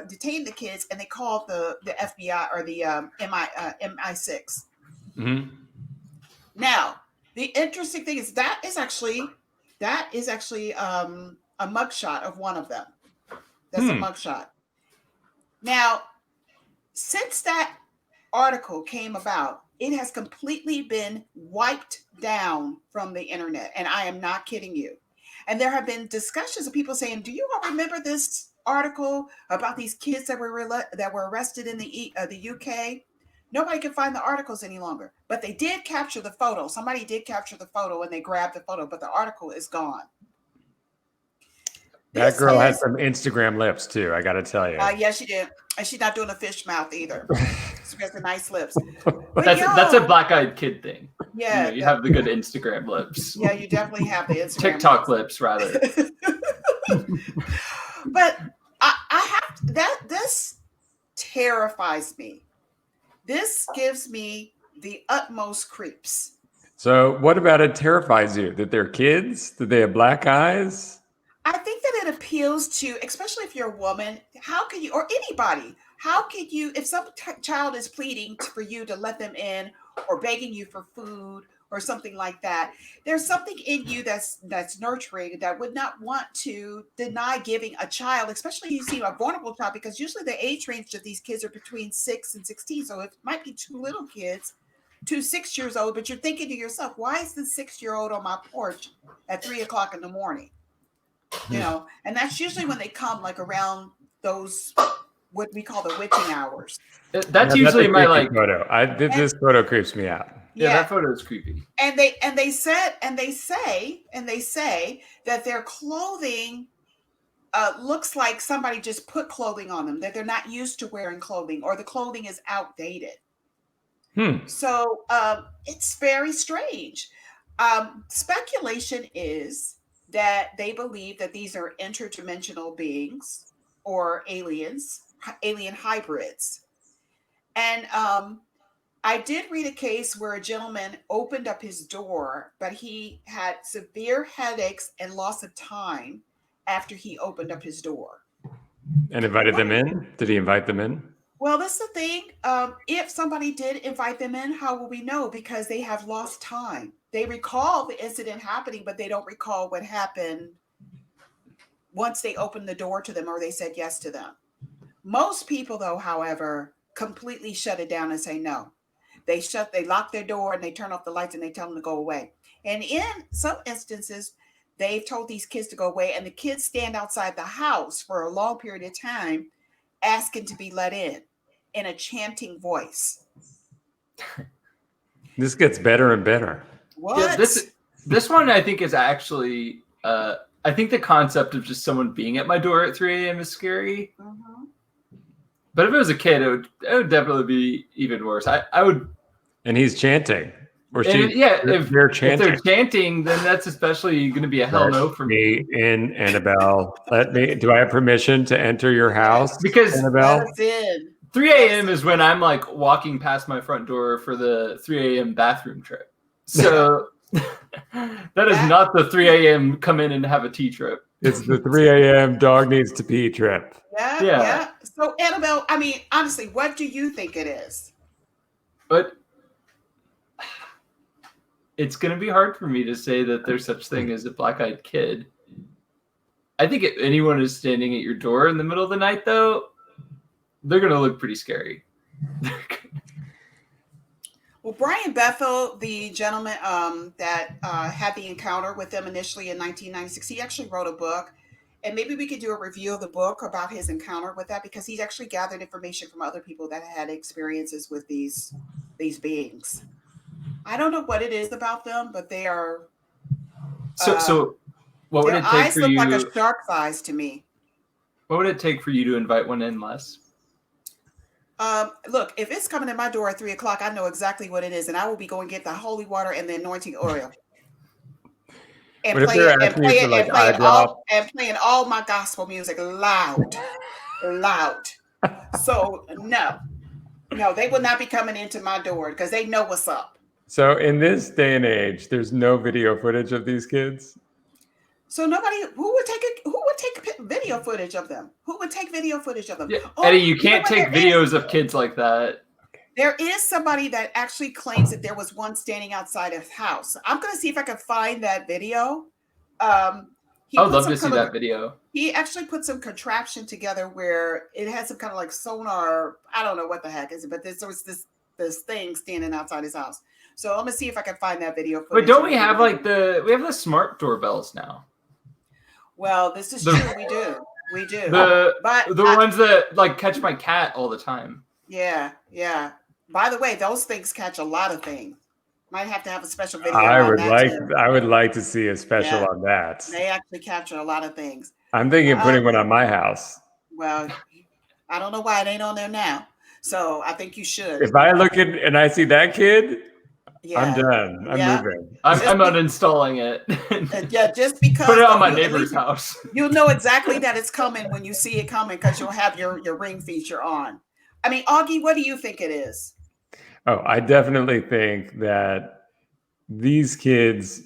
detained the kids, and they called the FBI or the MI6. Mm-hmm. Now, the interesting thing is that is actually a mugshot of one of them. That's a mugshot. Now, since that article came about, it has completely been wiped down from the internet, and I am not kidding you. And there have been discussions of people saying, "Do you all remember this article about these kids that were arrested in the UK?" Nobody can find the articles any longer, but they did capture the photo. Somebody did capture the photo, and they grabbed the photo, but the article is gone. That girl had some Instagram lips too, I got to tell you. Yes, she did. And she's not doing a fish mouth either. She has the nice lips. But That's a black-eyed kid thing. Yeah. You have the good Instagram lips. Yeah, you definitely have the Instagram TikTok lips, rather. But I have this terrifies me. This gives me the utmost creeps. So what about it terrifies you? That they're kids? That they have black eyes? I think that it appeals to, especially if you're a woman, how can you, or anybody, how can you, if some child is pleading for you to let them in or begging you for food or something like that, there's something in you that's nurturing that would not want to deny giving a child, especially you see a vulnerable child, because usually the age range of these kids are between 6 and 16. So it might be two little kids, 6 years old, but you're thinking to yourself, why is the 6-year-old on my porch at 3 o'clock in the morning? You know, and that's usually when they come, like around those what we call the witching hours. That's usually my photo. This photo creeps me out. Yeah, that photo is creepy. And they say that their clothing looks like somebody just put clothing on them, that they're not used to wearing clothing, or the clothing is outdated. So it's very strange. Speculation is that they believe that these are interdimensional beings or alien hybrids. And I did read a case where a gentleman opened up his door, but he had severe headaches and loss of time after he opened up his door. And invited them in? Did he invite them in? Well, that's the thing. If somebody did invite them in, how will we know? Because they have lost time. They recall the incident happening, but they don't recall what happened once they opened the door to them or they said yes to them. Most people, though, however, completely shut it down and say no. They lock their door and they turn off the lights and they tell them to go away. And in some instances, they've told these kids to go away, and the kids stand outside the house for a long period of time asking to be let in a chanting voice. This gets better and better. What? Yeah, this one I think is actually I think the concept of just someone being at my door at 3 a.m. is scary. Mm-hmm. But if it was a kid, it would definitely be even worse. I would. And he's chanting. Or if they're chanting. If they're chanting, then that's especially going to be a hell no for me. In Annabelle. Do I have permission to enter your house? Because Annabelle? 3 a.m. is when I'm like walking past my front door for the 3 a.m. bathroom trip. So that is not the 3 a.m. come in and have a tea trip. It's the 3 a.m. dog needs to pee trip. Yeah. So Annabelle, I mean, honestly, what do you think it is? But it's going to be hard for me to say that there's such thing as a black-eyed kid. I think if anyone is standing at your door in the middle of the night, though, they're going to look pretty scary. Well, Brian Bethel, the gentleman that had the encounter with them initially in 1996, he actually wrote a book. And maybe we could do a review of the book about his encounter with that, because he's actually gathered information from other people that had experiences with these beings. I don't know what it is about them, but they are. So what would it take for you? Their eyes look like a shark's eyes to me. What would it take for you to invite one in, Les? Look, if it's coming in my door at 3 o'clock, I know exactly what it is, and I will be going to get the holy water and the anointing oil. and What if they're asking you for like eye drop? playing all my gospel music loud, loud. So no, they will not be coming into my door because they know what's up. So in this day and age, there's no video footage of these kids. So nobody who would take video footage of them? Who would take video footage of them? Yeah, Oh, Eddie, you know can't what, take there videos is- of kids like that. There is somebody that actually claims that there was one standing outside his house. I'm going to see if I can find that video. He I would put love some to see kind of- that video. He actually put some contraption together where it had some kind of like sonar. I don't know what the heck is it, but there was this thing standing outside his house. So I'm gonna see if I can find that video footage. But don't we have like we have the smart doorbells now? Well, this is true. We do. The ones that like catch my cat all the time. Yeah. By the way, those things catch a lot of things. Might have to have a special video. I would too. like to see a special on that. They actually capture a lot of things. I'm thinking of putting one on my house. Well, I don't know why it ain't on there now. So I think you should. If I look at and I see that kid, Yeah. I'm done. I'm moving. I'm uninstalling it. Yeah, just because Put it on my neighbor's house. You'll know exactly that it's coming when you see it coming because you'll have your ring feature on. I mean, Augie, what do you think it is? Oh, I definitely think that these kids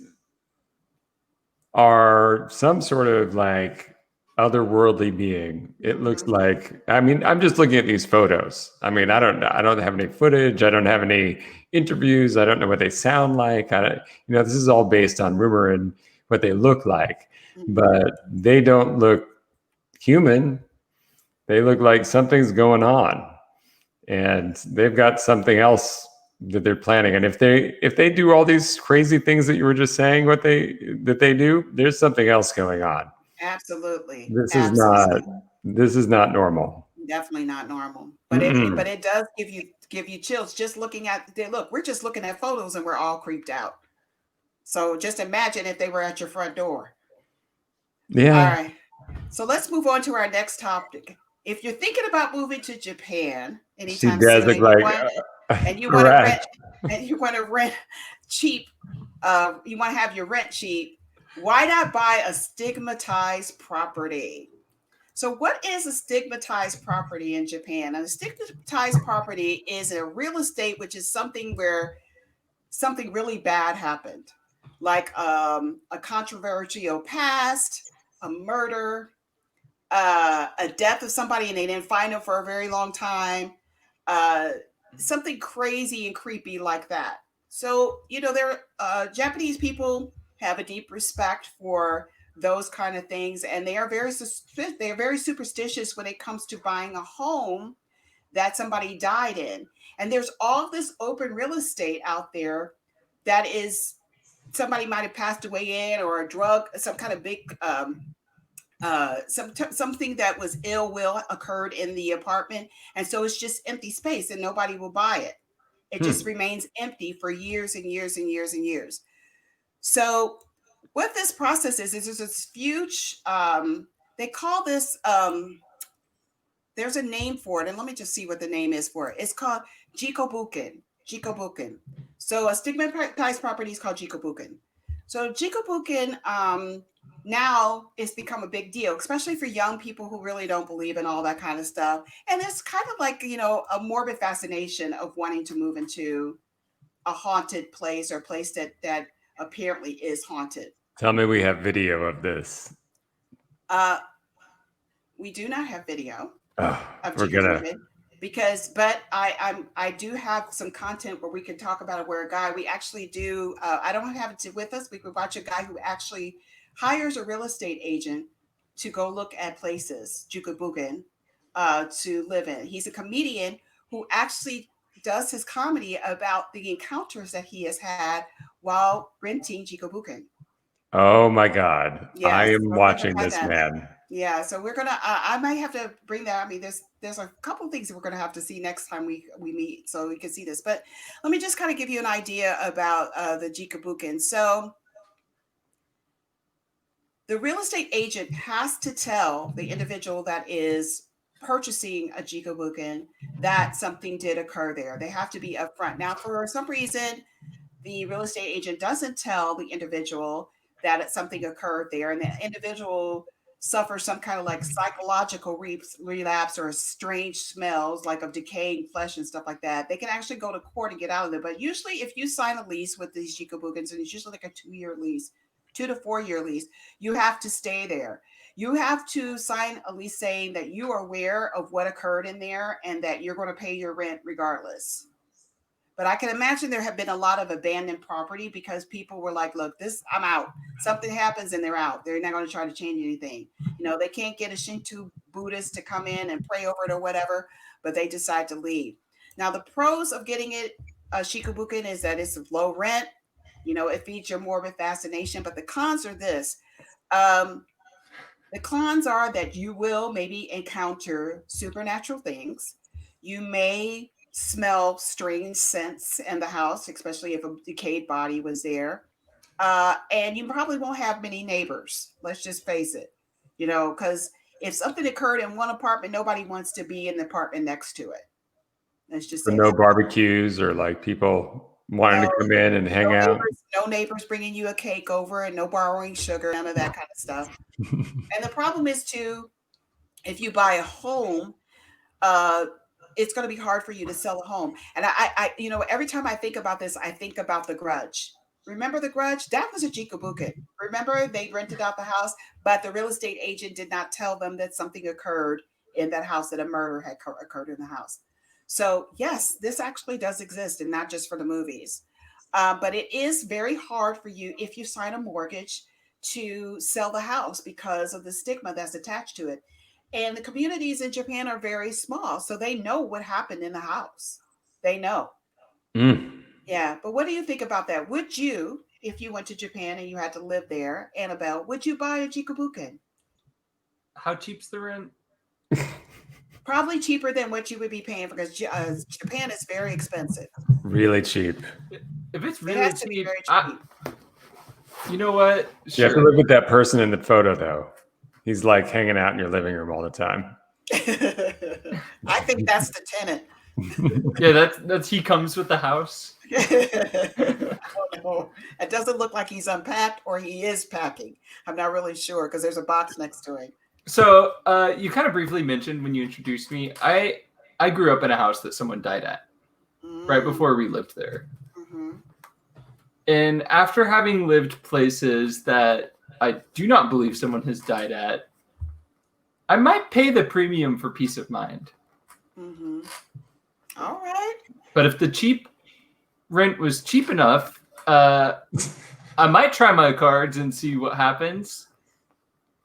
are some sort of like otherworldly being. It looks like, I mean, I'm just looking at these photos. I mean, I don't have any footage. I don't have any interviews. I don't know what they sound like. This is all based on rumor and what they look like, but they don't look human. They look like something's going on. And they've got something else that they're planning. And if they do all these crazy things that you were just saying, that they do, there's something else going on. Absolutely. This is not normal. Definitely not normal. But it does give you chills just looking at we're just looking at photos and we're all creeped out. So just imagine if they were at your front door. Yeah. All right. So let's move on to our next topic. If you're thinking about moving to Japan anytime soon, and you want to rent cheap, you want to have your rent cheap, why not buy a stigmatized property? So what is a stigmatized property in Japan? And a stigmatized property is a real estate, which is something where something really bad happened, like a controversial past, a murder, a death of somebody and they didn't find them for a very long time, something crazy and creepy like that. So, Japanese people have a deep respect for those kind of things, and they are very superstitious when it comes to buying a home that somebody died in. And there's all this open real estate out there that is somebody might have passed away in, or a drug, some kind of big something that was ill will occurred in the apartment, and so it's just empty space and nobody will buy it. It just remains empty for years and years and years and years. So what this process is there's this huge they call this there's a name for it, and let me just see what the name is for it. It's called jikobuken. So a stigmatized property is called jikobuken. So jikobuken now it's become a big deal, especially for young people who really don't believe in all that kind of stuff. And it's kind of like, a morbid fascination of wanting to move into a haunted place, or a place that apparently is haunted. Tell me we have video of this. We do not have video of jikobuken. But I do have some content where we can talk about it, where a guy, we actually do, I don't have it with us. We could watch a guy who actually hires a real estate agent to go look at places, jikobuken, to live in. He's a comedian who actually does his comedy about the encounters that he has had while renting jikobuken. Oh my God. Yes, I am watching this, man. Yeah, so we're gonna. I might have to bring that. I mean, there's a couple things that we're gonna have to see next time we meet, so we can see this. But let me just kind of give you an idea about the jikobuken. So the real estate agent has to tell the individual that is purchasing a jikobuken that something did occur there. They have to be upfront. Now, for some reason, the real estate agent doesn't tell the individual that something occurred there, and the individual suffers some kind of like psychological relapse or strange smells like of decaying flesh and stuff like that, they can actually go to court and get out of it. But usually, if you sign a lease with these Jikabukins, and it's usually like a 2-year lease, 2 to 4 year lease, you have to stay there. You have to sign a lease saying that you are aware of what occurred in there and that you're going to pay your rent regardless. But I can imagine there have been a lot of abandoned property because people were like, look, I'm out. Something happens and they're out. They're not going to try to change anything. They can't get a Shinto Buddhist to come in and pray over it or whatever, but they decide to leave. Now, the pros of getting it Shikabukin is that it's low rent. It feeds your morbid fascination. But the cons are this. The cons are that you will maybe encounter supernatural things. You may smell strange scents in the house, especially if a decayed body was there. And you probably won't have many neighbors. Let's just face it, because if something occurred in one apartment, nobody wants to be in the apartment next to it. Let's just So say no that. barbecues or like people wanting to come in and hang out. No neighbors bringing you a cake over, and no borrowing sugar, none of that kind of stuff. And the problem is too, if you buy a home, it's going to be hard for you to sell a home. And I every time I think about this, I think about The Grudge. Remember The Grudge? That was a Jikabukin. Remember, they rented out the house, but the real estate agent did not tell them that something occurred in that house, that a murder had occurred in the house. So yes, this actually does exist, and not just for the movies. But it is very hard for you if you sign a mortgage to sell the house because of the stigma that's attached to it. And the communities in Japan are very small, so they know what happened in the house. They know. Mm. Yeah, but what do you think about that? Would you, if you went to Japan and you had to live there, Annabelle, would you buy a Jikabukin? How cheap's the rent? Probably cheaper than what you would be paying because Japan is very expensive. Really cheap. If it's It really has to be cheap, very cheap. you know what? You have to live with that person in the photo, though. He's like hanging out in your living room all the time. I think that's the tenant. Yeah, that's he comes with the house. I don't know. It doesn't look like he's unpacked or he is packing. I'm not really sure because there's a box next to him. So you kind of briefly mentioned when you introduced me, I grew up in a house that someone died at right before we lived there. Mm-hmm. And after having lived places that I do not believe someone has died at, I might pay the premium for peace of mind. Mm-hmm. All right. But if the cheap rent was cheap enough, I might try my cards and see what happens.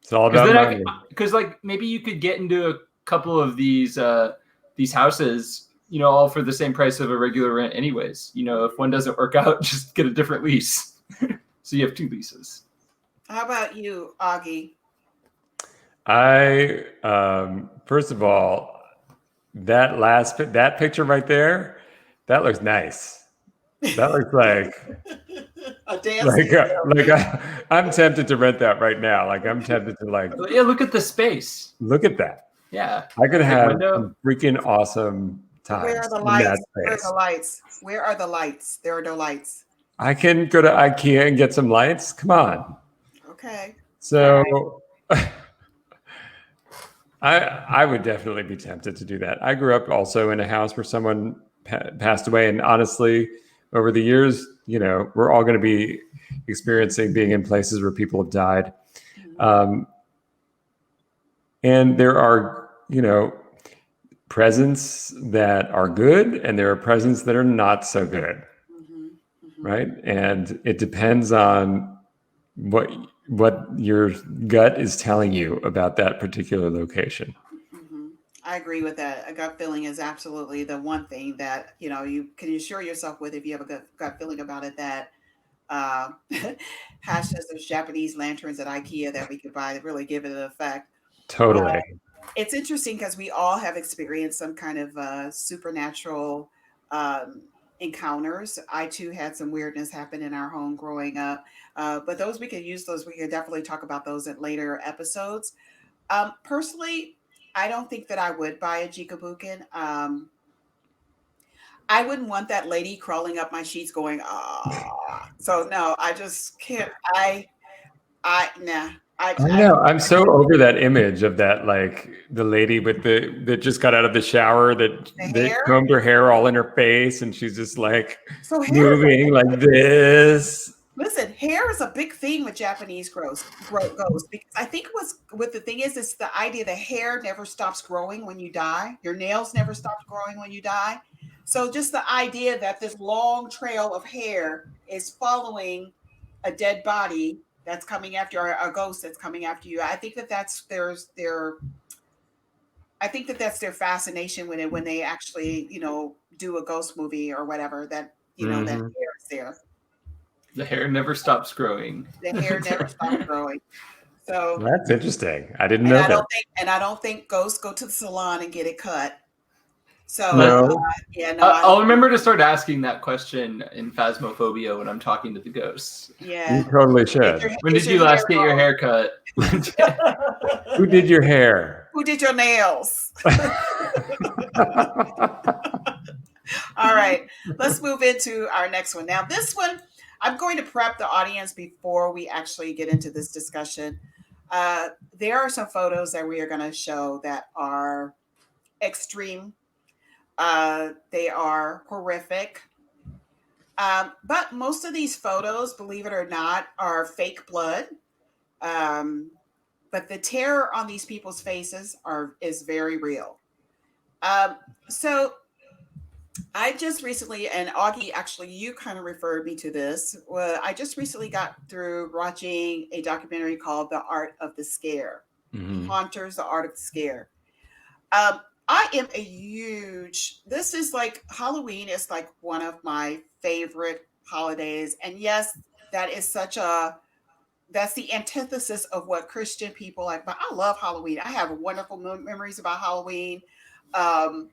It's all about money. Because like maybe you could get into a couple of these houses, all for the same price of a regular rent anyways. If one doesn't work out, just get a different lease. So you have 2 leases. How about you, Augie? I first of all, that picture right there, that looks nice. That looks like A dance. I'm tempted to rent that right now. Like I'm tempted to Yeah, look at the space. look at that. Yeah. I could have window. some freaking awesome times. Where are the in lights? that Where are space. the lights? Where are the lights? There are no lights. I can go to IKEA and get some lights. Come on. Okay. So I would definitely be tempted to do that. I grew up also in a house where someone passed away, and honestly, over the years, we're all going to be experiencing being in places where people have died, and there are presents that are good, and there are presents that are not so good, right? And it depends on what your gut is telling you about that particular location. I agree with that. A gut feeling is absolutely the one thing that you can assure yourself with if you have a gut feeling about it. That Hash says there's Japanese lanterns at IKEA that we could buy that really give it an effect. Totally. It's interesting because we all have experienced some kind of supernatural encounters. I too had some weirdness happen in our home growing up, but we can use those. We can definitely talk about those in later episodes. Personally, I don't think that I would buy a Jikabukin. I wouldn't want that lady crawling up my sheets going, ah. So no, I just can't. I I know. I'm so over that image of that, like the lady with that just got out of the shower the that hair. combed her hair all in her face, and she's just like So hair is moving like this. listen, hair is a big thing with Japanese ghosts because I think what the thing is, it's the idea that hair never stops growing when you die. Your nails never stop growing when you die. So just the idea that this long trail of hair is following a dead body that's coming after a ghost that's coming after you. I think that that's their I think that that's their fascination when they actually, do a ghost movie or whatever that, that Mhm. hair is there. The hair never stops growing. The hair never stops growing. So, That's interesting. I didn't know that. and I don't think ghosts go to the salon and get it cut. So, No. yeah, no, I I'll don't. remember to start asking that question in Phasmophobia when I'm talking to the ghosts. You Yeah. totally Is should. When did you last get your hair cut? Who did your hair? Who did your nails? All right, let's move into our next one. Now, this one, I'm going to prep the audience before we actually get into this discussion. There are some photos that we are going to show that are extreme. They are horrific. But most of these photos, believe it or not, are fake blood. But the terror on these people's faces is very real. So I just recently, and Augie, actually, you kind of referred me to this. Well, I just recently got through watching a documentary called The Art of the Scare. Mhm. Haunters, The Art of the Scare. I am this is like Halloween is like one of my favorite holidays. And yes, that is that's the antithesis of what Christian people like. But I love Halloween. I have wonderful memories about Halloween. Um,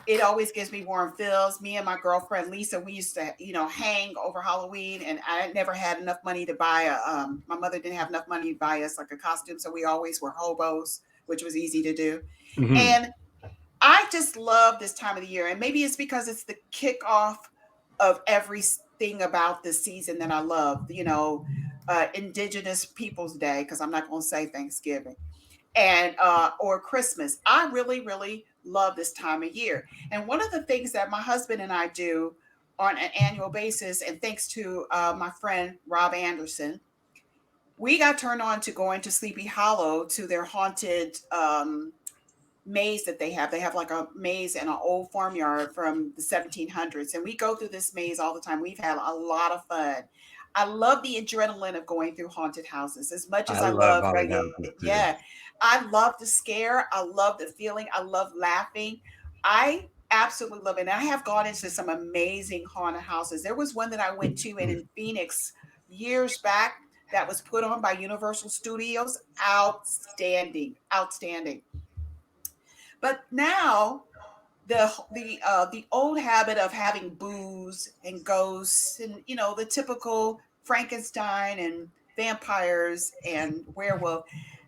it always gives me warm feels. Me and my girlfriend Lisa, we used to, hang over Halloween, and I never had enough money to buy my mother didn't have enough money to buy us like a costume, so we always were hobos, which was easy to do. Mhm. And I just love this time of the year, and maybe it's because it's the kickoff of everything about this season that I love. Indigenous Peoples Day, because I'm not going to say Thanksgiving, and or Christmas. I really, really love this time of year. And one of the things that my husband and I do on an annual basis, and thanks to my friend Rob Anderson, we got turned on to going to Sleepy Hollow to their haunted maze that they have. They have like a maze in an old farmyard from the 1700s. And we go through this maze all the time. We've had a lot of fun. I love the adrenaline of going through haunted houses as much as I I love love haunted regular. houses too. Yeah. I love the scare. I love the feeling. I love laughing. I absolutely love it. And I have gone into some amazing haunted houses. There was one that I went to in Phoenix years back that was put on by Universal Studios. Outstanding. Outstanding. But now the old habit of having booze and ghosts and the typical Frankenstein and vampires and werewolf,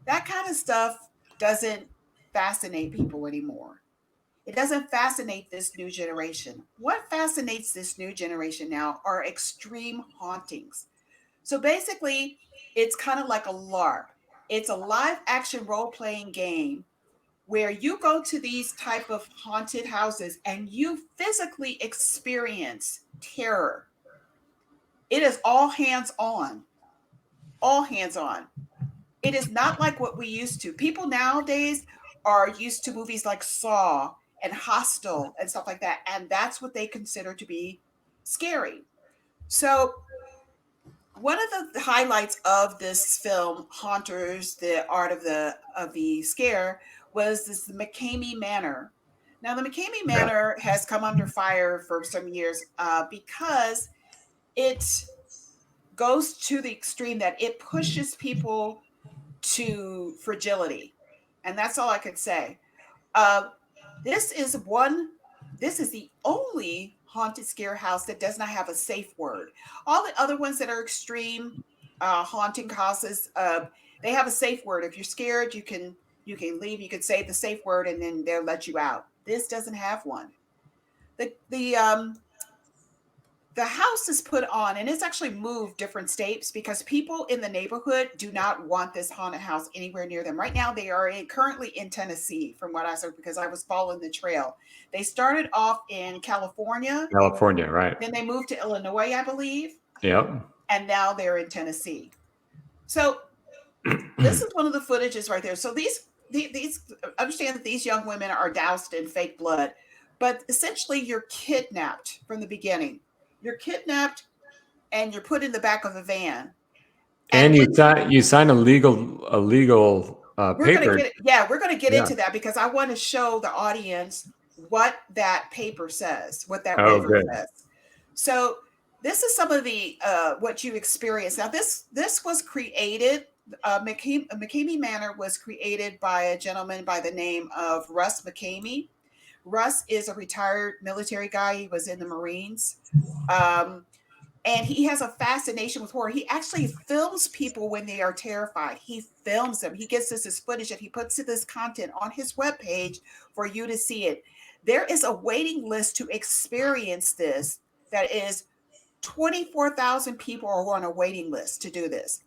that kind of stuff doesn't fascinate people anymore. It doesn't fascinate this new generation. What fascinates this new generation now are extreme hauntings. So basically, it's kind of like a LARP. It's a live action role playing game where you go to these type of haunted houses and you physically experience terror. It is all hands on. All hands on. It is not like what we used to. People nowadays are used to movies like Saw and Hostel and stuff like that, and that's what they consider to be scary. So one of the highlights of this film, Haunters: The Art of the Scare, was this McCamey Manor. Now, the McCamey Yeah. Manor has come under fire for some years because it goes to the extreme that it pushes people to fragility, and that's all I could say. Uh, this is one. This is the only haunted scare house that does not have a safe word. All the other ones that are extreme haunting houses, they have a safe word. If you're scared, you can leave. You can say the safe word, and then they'll let you out. This doesn't have one. The the house is put on, and it's actually moved different states because people in the neighborhood do not want this haunted house anywhere near them. Right now, they are currently in Tennessee, from what I said, because I was following the trail. They started off in California, California, right? then they moved to Illinois, I believe, Yep. and now they're in Tennessee. So this is one of the footages right there. So these understand that these young women are doused in fake blood, but essentially you're kidnapped from the beginning. You're kidnapped and you're put in the back of a van. And you sign a legal we're paper. we're gonna get Yeah. into that because I want to show the audience what that paper says, what that Oh, waiver good. says. So this is some of the what you experience. Now this was created. McCamey Manor was created by a gentleman by the name of Russ McCamey. Russ is a retired military guy. He was in the Marines. And he has a fascination with horror. He actually films people when they are terrified. He films them. He gets this footage and he puts this content on his webpage for you to see it. There is a waiting list to experience this that is 24,000 people are on a waiting list to do this.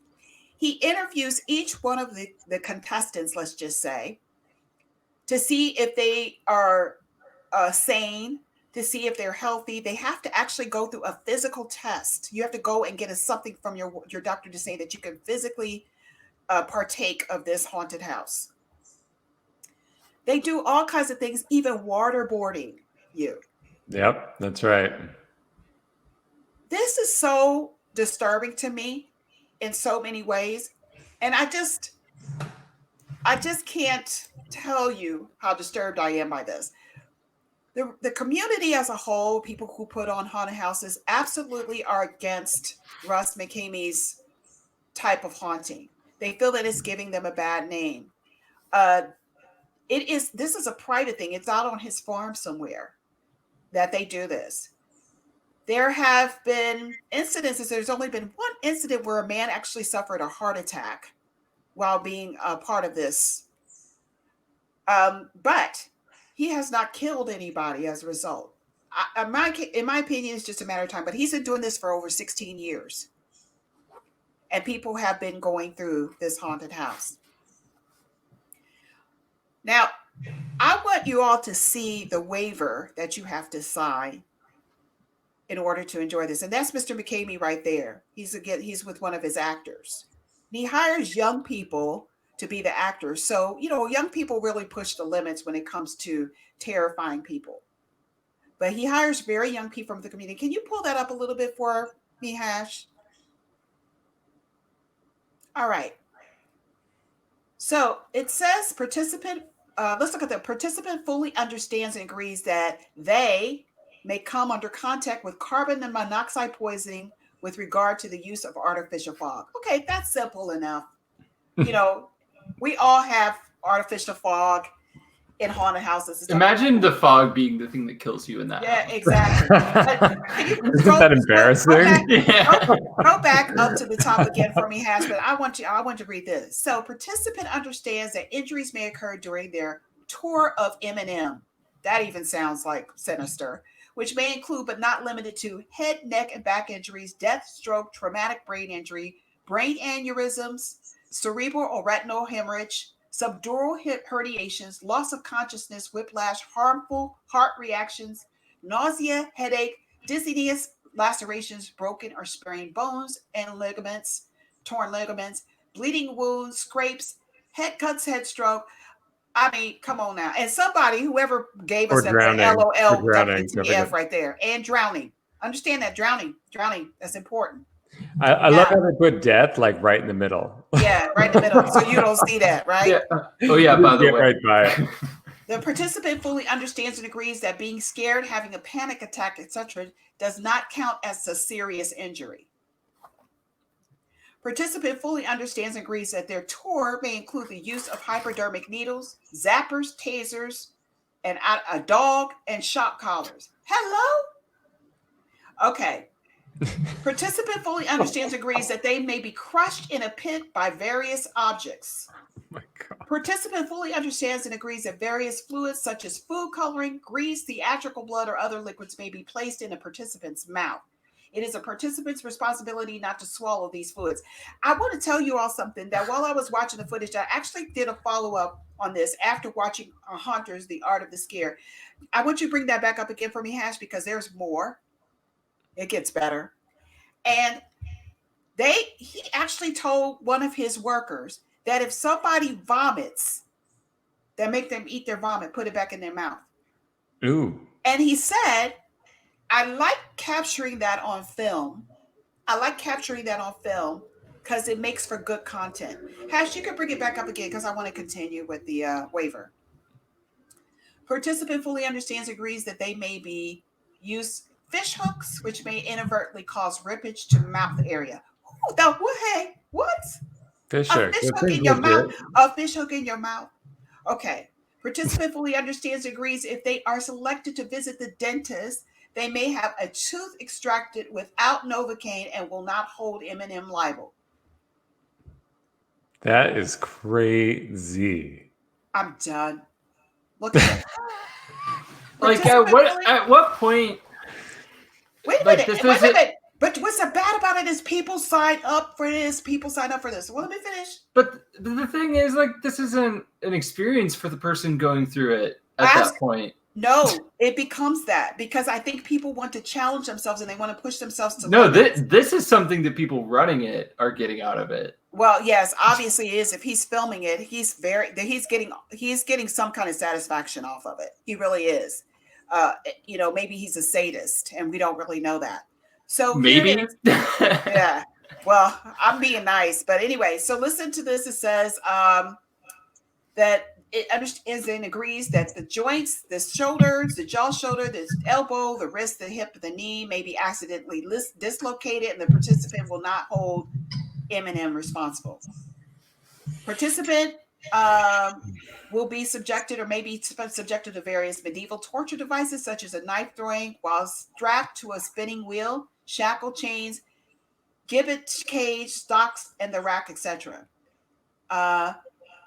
He interviews each one of the contestants, let's just say, to see if they are sane, to see if they're healthy. They have to actually go through a physical test. You have to go and get something from your doctor to say that you can physically partake of this haunted house. They do all kinds of things, even waterboarding you. Yep, that's right. This is so disturbing to me in so many ways. And I just can't tell you how disturbed I am by this. The community as a whole, people who put on haunted houses, absolutely are against Russ McCamey's type of haunting. They feel that it's giving them a bad name. This is a private thing. It's out on his farm somewhere that they do this. There have been incidences. There's only been one incident where a man actually suffered a heart attack while being a part of this. But he has not killed anybody as a result. In my opinion, it's just a matter of time. But he's been doing this for over 16 years. And people have been going through this haunted house. Now, I want you all to see the waiver that you have to sign in order to enjoy this. And that's Mr. McCamey right there. He's with one of his actors. And he hires young people to be the actors. So, young people really push the limits when it comes to terrifying people. But he hires very young people from the community. Can you pull that up a little bit for me, Hash? All right. So it says participant, let's look at the participant fully understands and agrees that they may come under contact with carbon monoxide poisoning with regard to the use of artificial fog. Okay, that's simple enough. We all have artificial fog in haunted houses. Imagine the fog being the thing that kills you in that Yeah, house. exactly. Isn't that embarrassing? Go back up to the top again for me, Hash, but I want to read this. So participant understands that injuries may occur during their tour of M&M. That even sounds like sinister, which may include but not limited to head, neck, and back injuries, death, stroke, traumatic brain injury, brain aneurysms, cerebral or retinal hemorrhage, subdural herniations, loss of consciousness, whiplash, harmful heart reactions, nausea, headache, dizziness, lacerations, broken or sprained bones and ligaments, torn ligaments, bleeding wounds, scrapes, head cuts, head stroke. I mean, come on now. And whoever gave us that LOL, WTF right there, and drowning. Understand that drowning, that's important. I love how they put death like right in the middle. Yeah, right in the middle. So you don't see that, right? Yeah. Oh yeah, by the way. Right by it. The participant fully understands and agrees that being scared, having a panic attack, etc., does not count as a serious injury. Participant fully understands and agrees that their tour may include the use of hypodermic needles, zappers, tasers, and a dog, and shock collars. Hello? Okay. Participant fully understands and agrees that they may be crushed in a pit by various objects. Oh my God. Participant fully understands and agrees that various fluids such as food coloring, grease, theatrical blood, or other liquids may be placed in a participant's mouth. It is a participant's responsibility not to swallow these fluids. I want to tell you all something that while I was watching the footage, I actually did a follow-up on this after watching Haunters, The Art of the Scare. I want you to bring that back up again for me, Hash, because there's more. It gets better. And he actually told one of his workers that if somebody vomits, that make them eat their vomit, put it back in their mouth. Ooh. And he said, I like capturing that on film. Because it makes for good content. Hash, you can bring it back up again because I want to continue with the waiver. Participant fully understands, agrees that they may be used fish hooks, which may inadvertently cause rippage to mouth area. Hey, what? Fish A hook. fish hook in your mouth. A fish hook in your mouth. Okay. Participant fully understands, agrees if they are selected to visit the dentist, they may have a tooth extracted without Novocaine and will not hold M&M liable. That is crazy. I'm done. Look at that. Like at what point? Wait a minute. But what's so bad about it is people sign up for this. Well, let me finish. But the thing is, like, this isn't an experience for the person going through it at that point. No, it becomes that because I think people want to challenge themselves and they want to push themselves to. No, this is something that people running it are getting out of it. Well, yes, obviously it is. If he's filming it, he's getting some kind of satisfaction off of it. He really is. Maybe he's a sadist, and we don't really know that. So maybe, yeah. Well, I'm being nice, but anyway. So listen to this. It says that it understands and agrees that the joints, the shoulders, the jaw, shoulder, the elbow, the wrist, the hip, the knee may be accidentally dislocated, and the participant will not hold M&M responsible. Participant will be subjected or may be subjected to various medieval torture devices such as a knife throwing while strapped to a spinning wheel, shackle chains, gibbet cage, stocks, and the rack, etc.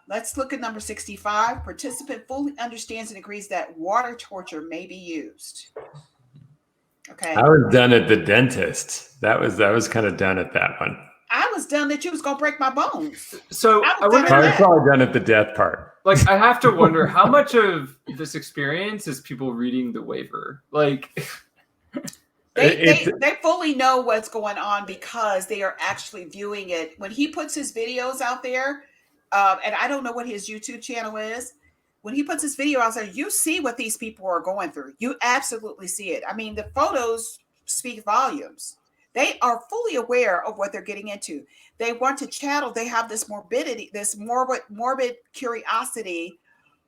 Let's look at number 65. Participant fully understands and agrees that water torture may be used. Okay. I was done at the dentist. That was kind of done at that one. I was done that you was gonna break my bones. So I was probably done at the death part. Like, I have to wonder how much of this experience is people reading the waiver. Like, they fully know what's going on because they are actually viewing it. When he puts his videos out there, and I don't know what his YouTube channel is. When he puts his video out there, you see what these people are going through. You absolutely see it. I mean, the photos speak volumes. They are fully aware of what they're getting into. They want to chattel. They have this morbidity, this morbid curiosity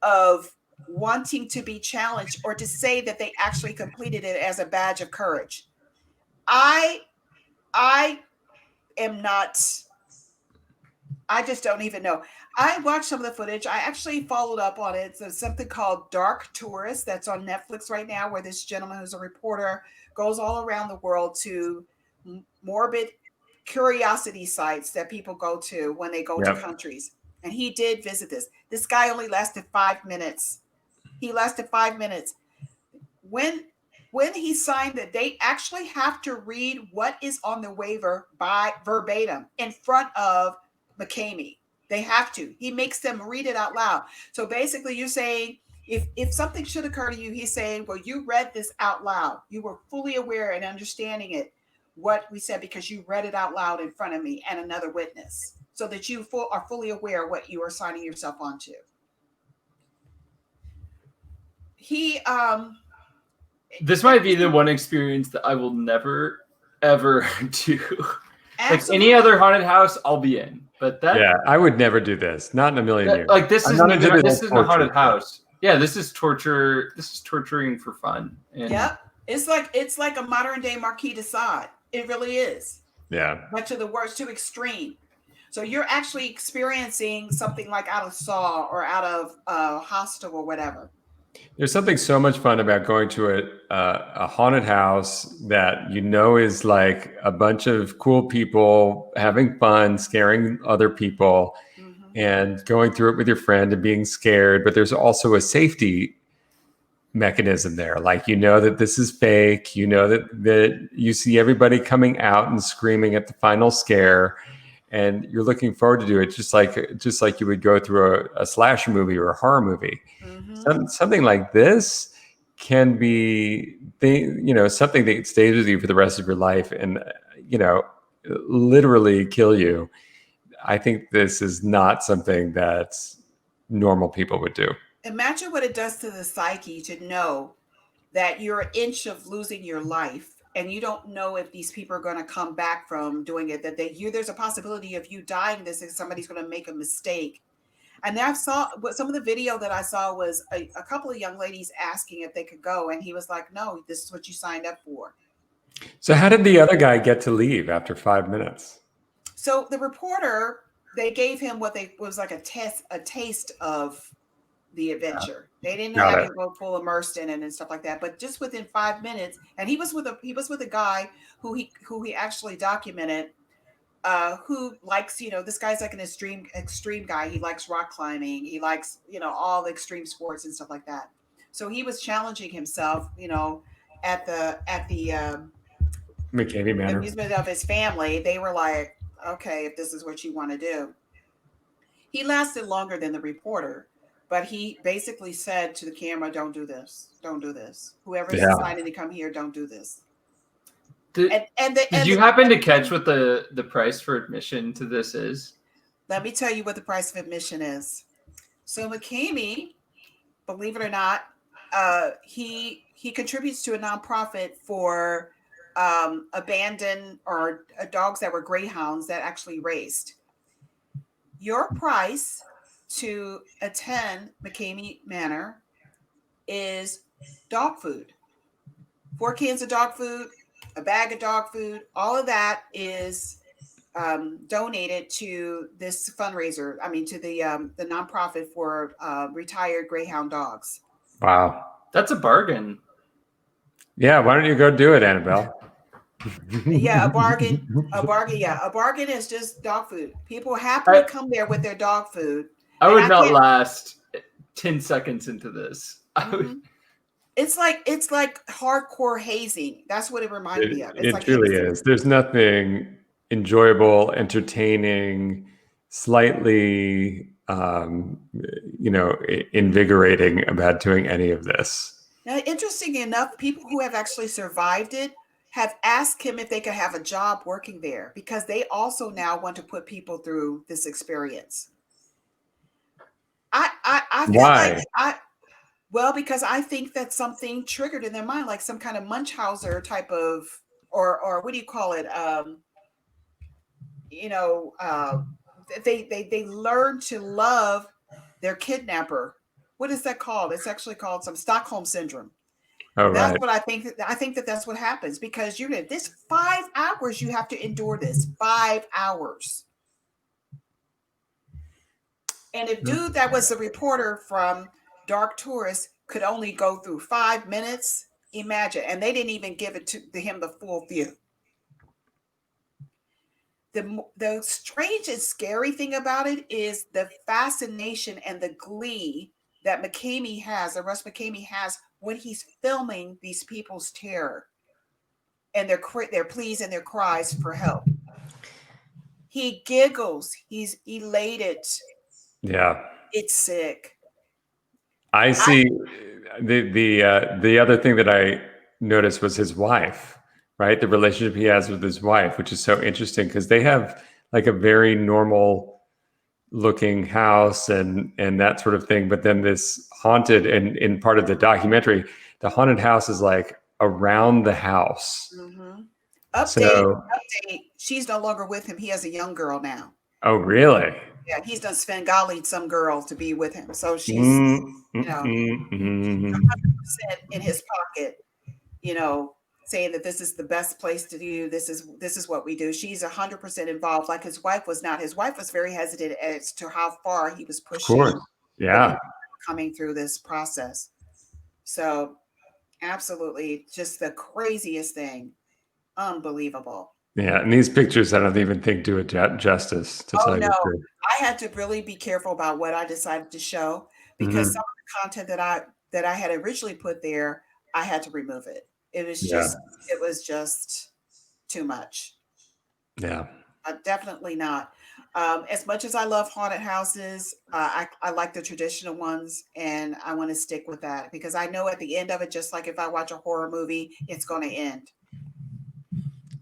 of wanting to be challenged or to say that they actually completed it as a badge of courage. I am not. I just don't even know. I watched some of the footage. I actually followed up on it. There's something called Dark Tourist that's on Netflix right now, where this gentleman who's a reporter goes all around the world to morbid curiosity sites that people go to when they go to countries. And he did visit this. This guy only lasted 5 minutes. He lasted 5 minutes. When he signed that, they actually have to read what is on the waiver by verbatim in front of McCamey. They have to. He makes them read it out loud. So basically you're saying if something should occur to you, he's saying, well, you read this out loud. You were fully aware and understanding it, what we said, because you read it out loud in front of me and another witness, so that you are fully aware of what you are signing yourself onto. This might be the one experience that I will never, ever do. Like any other haunted house, I'll be in. But I would never do this. Not in a million years. Like this isn't a haunted house. Yeah, this is torture. This is torturing for fun. And it's like a modern day Marquis de Sade. It really is. Yeah. But to the worst, to extreme. So you're actually experiencing something like out of Saw or out of Hostel or whatever. There's something so much fun about going to a haunted house that is like a bunch of cool people having fun, scaring other people, and going through it with your friend and being scared. But there's also a safety mechanism there. Like, you know that this is fake. You know that you see everybody coming out and screaming at the final scare, and you're looking forward to do it, just like you would go through a slasher movie or a horror movie. Something like this can be something that stays with you for the rest of your life, and literally kill you. I think this is not something that normal people would do. Imagine what it does to the psyche to know that you're an inch of losing your life, and you don't know if these people are going to come back from doing it. There's a possibility of you dying this, and somebody's going to make a mistake. And I saw some of the video that I saw was a couple of young ladies asking if they could go, and he was like, "No, this is what you signed up for." So how did the other guy get to leave after 5 minutes? So the reporter, they gave him was like a taste of the adventure. They didn't have him go full immersed in it and stuff like that. But just within 5 minutes, and he was with a guy who he actually documented, who likes, this guy's like an extreme guy. He likes rock climbing. He likes, all the extreme sports and stuff like that. So he was challenging himself, at the McCamey Manor. amusement of his family. They were like, okay, if this is what you want to do. He lasted longer than the reporter, but he basically said to the camera, "Don't do this. Don't do this. Whoever's deciding to come here, don't do this." Did you happen to catch what the price for admission to this is? Let me tell you what the price of admission is. So McCamey, believe it or not, he contributes to a nonprofit for abandoned or dogs that were greyhounds that actually raced. Your price to attend McCamey Manor is dog food. 4 cans of dog food, a bag of dog food, all of that is donated to this fundraiser. I mean, to the nonprofit for retired greyhound dogs. Wow, that's a bargain. Yeah, why don't you go do it, Annabelle? Yeah, a bargain. Yeah, a bargain is just dog food. People happily come there with their dog food. I would not last 10 seconds into this. It's like hardcore hazing. That's what it reminded me of. It truly is. There's nothing enjoyable, entertaining, slightly, invigorating about doing any of this. Now, interesting enough, people who have actually survived it have asked him if they could have a job working there, because they also now want to put people through this experience. I feel Why? Well, because I think that something triggered in their mind, like some kind of Munchausen type of, or what do you call it? They learn to love their kidnapper. What is that called? It's actually called some Stockholm syndrome. Oh, that's right. what I think. I think that's what happens, because this 5 hours you have to endure this 5 hours. And if dude that was the reporter from Dark Tourist could only go through 5 minutes, imagine. And they didn't even give it to him the full view. The strange and scary thing about it is the fascination and the glee that Russ McCamey has when he's filming these people's terror and their pleas and their cries for help. He giggles. He's elated. Yeah. It's sick. I see. The other thing that I noticed was his wife, right? The relationship he has with his wife, which is so interesting, because they have like a very normal looking house and that sort of thing. But then this haunted, and in part of the documentary, the haunted house is like around the house. Mm-hmm. Update. She's no longer with him. He has a young girl now. Oh, really? Yeah, he's done Svengali'd some girl to be with him. So she's, 100% in his pocket, saying that this is the best place to do. This is what we do. She's 100% involved. Like his wife was not. His wife was very hesitant as to how far he was pushing. Of course. Yeah. Coming through this process. So absolutely just the craziest thing. Unbelievable. Yeah, and these pictures, I don't even think do it justice. To tell you the truth. I had to really be careful about what I decided to show, because some of the content that that I had originally put there, I had to remove it. It was just too much. Yeah. Definitely not. As much as I love haunted houses, I like the traditional ones, and I want to stick with that because I know at the end of it, just like if I watch a horror movie, it's going to end.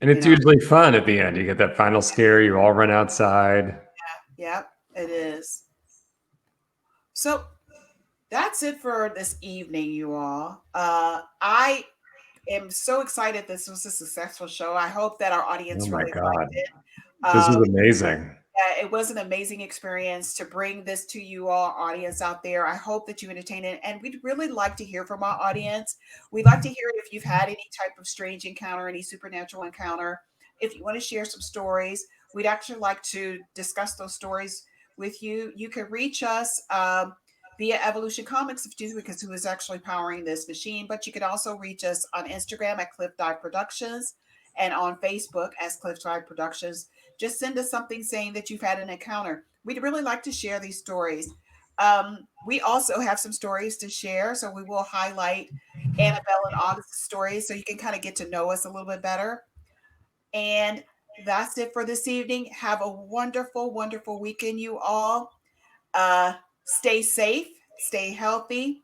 And it's usually fun at the end. You get that final scare, you all run outside. Yep, it is. So that's it for this evening, you all. I am so excited this was a successful show. I hope that our audience Oh my really God. liked it. This is amazing. Yeah, it was an amazing experience to bring this to you all, audience out there. I hope that you entertain it. And we'd really like to hear from our audience. We'd like to hear if you've had any type of strange encounter, any supernatural encounter. If you want to share some stories, we'd actually like to discuss those stories with you. You can reach us via Evolution Comics, because who is actually powering this machine. But you can also reach us on Instagram at CRYPTID Productions and on Facebook as CRYPTID Productions. Just send us something saying that you've had an encounter. We'd really like to share these stories. We also have some stories to share, so we will highlight Annabelle and August's stories so you can kind of get to know us a little bit better. And that's it for this evening. Have a wonderful, wonderful weekend, you all. Stay safe, stay healthy,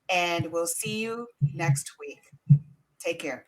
and we'll see you next week. Take care.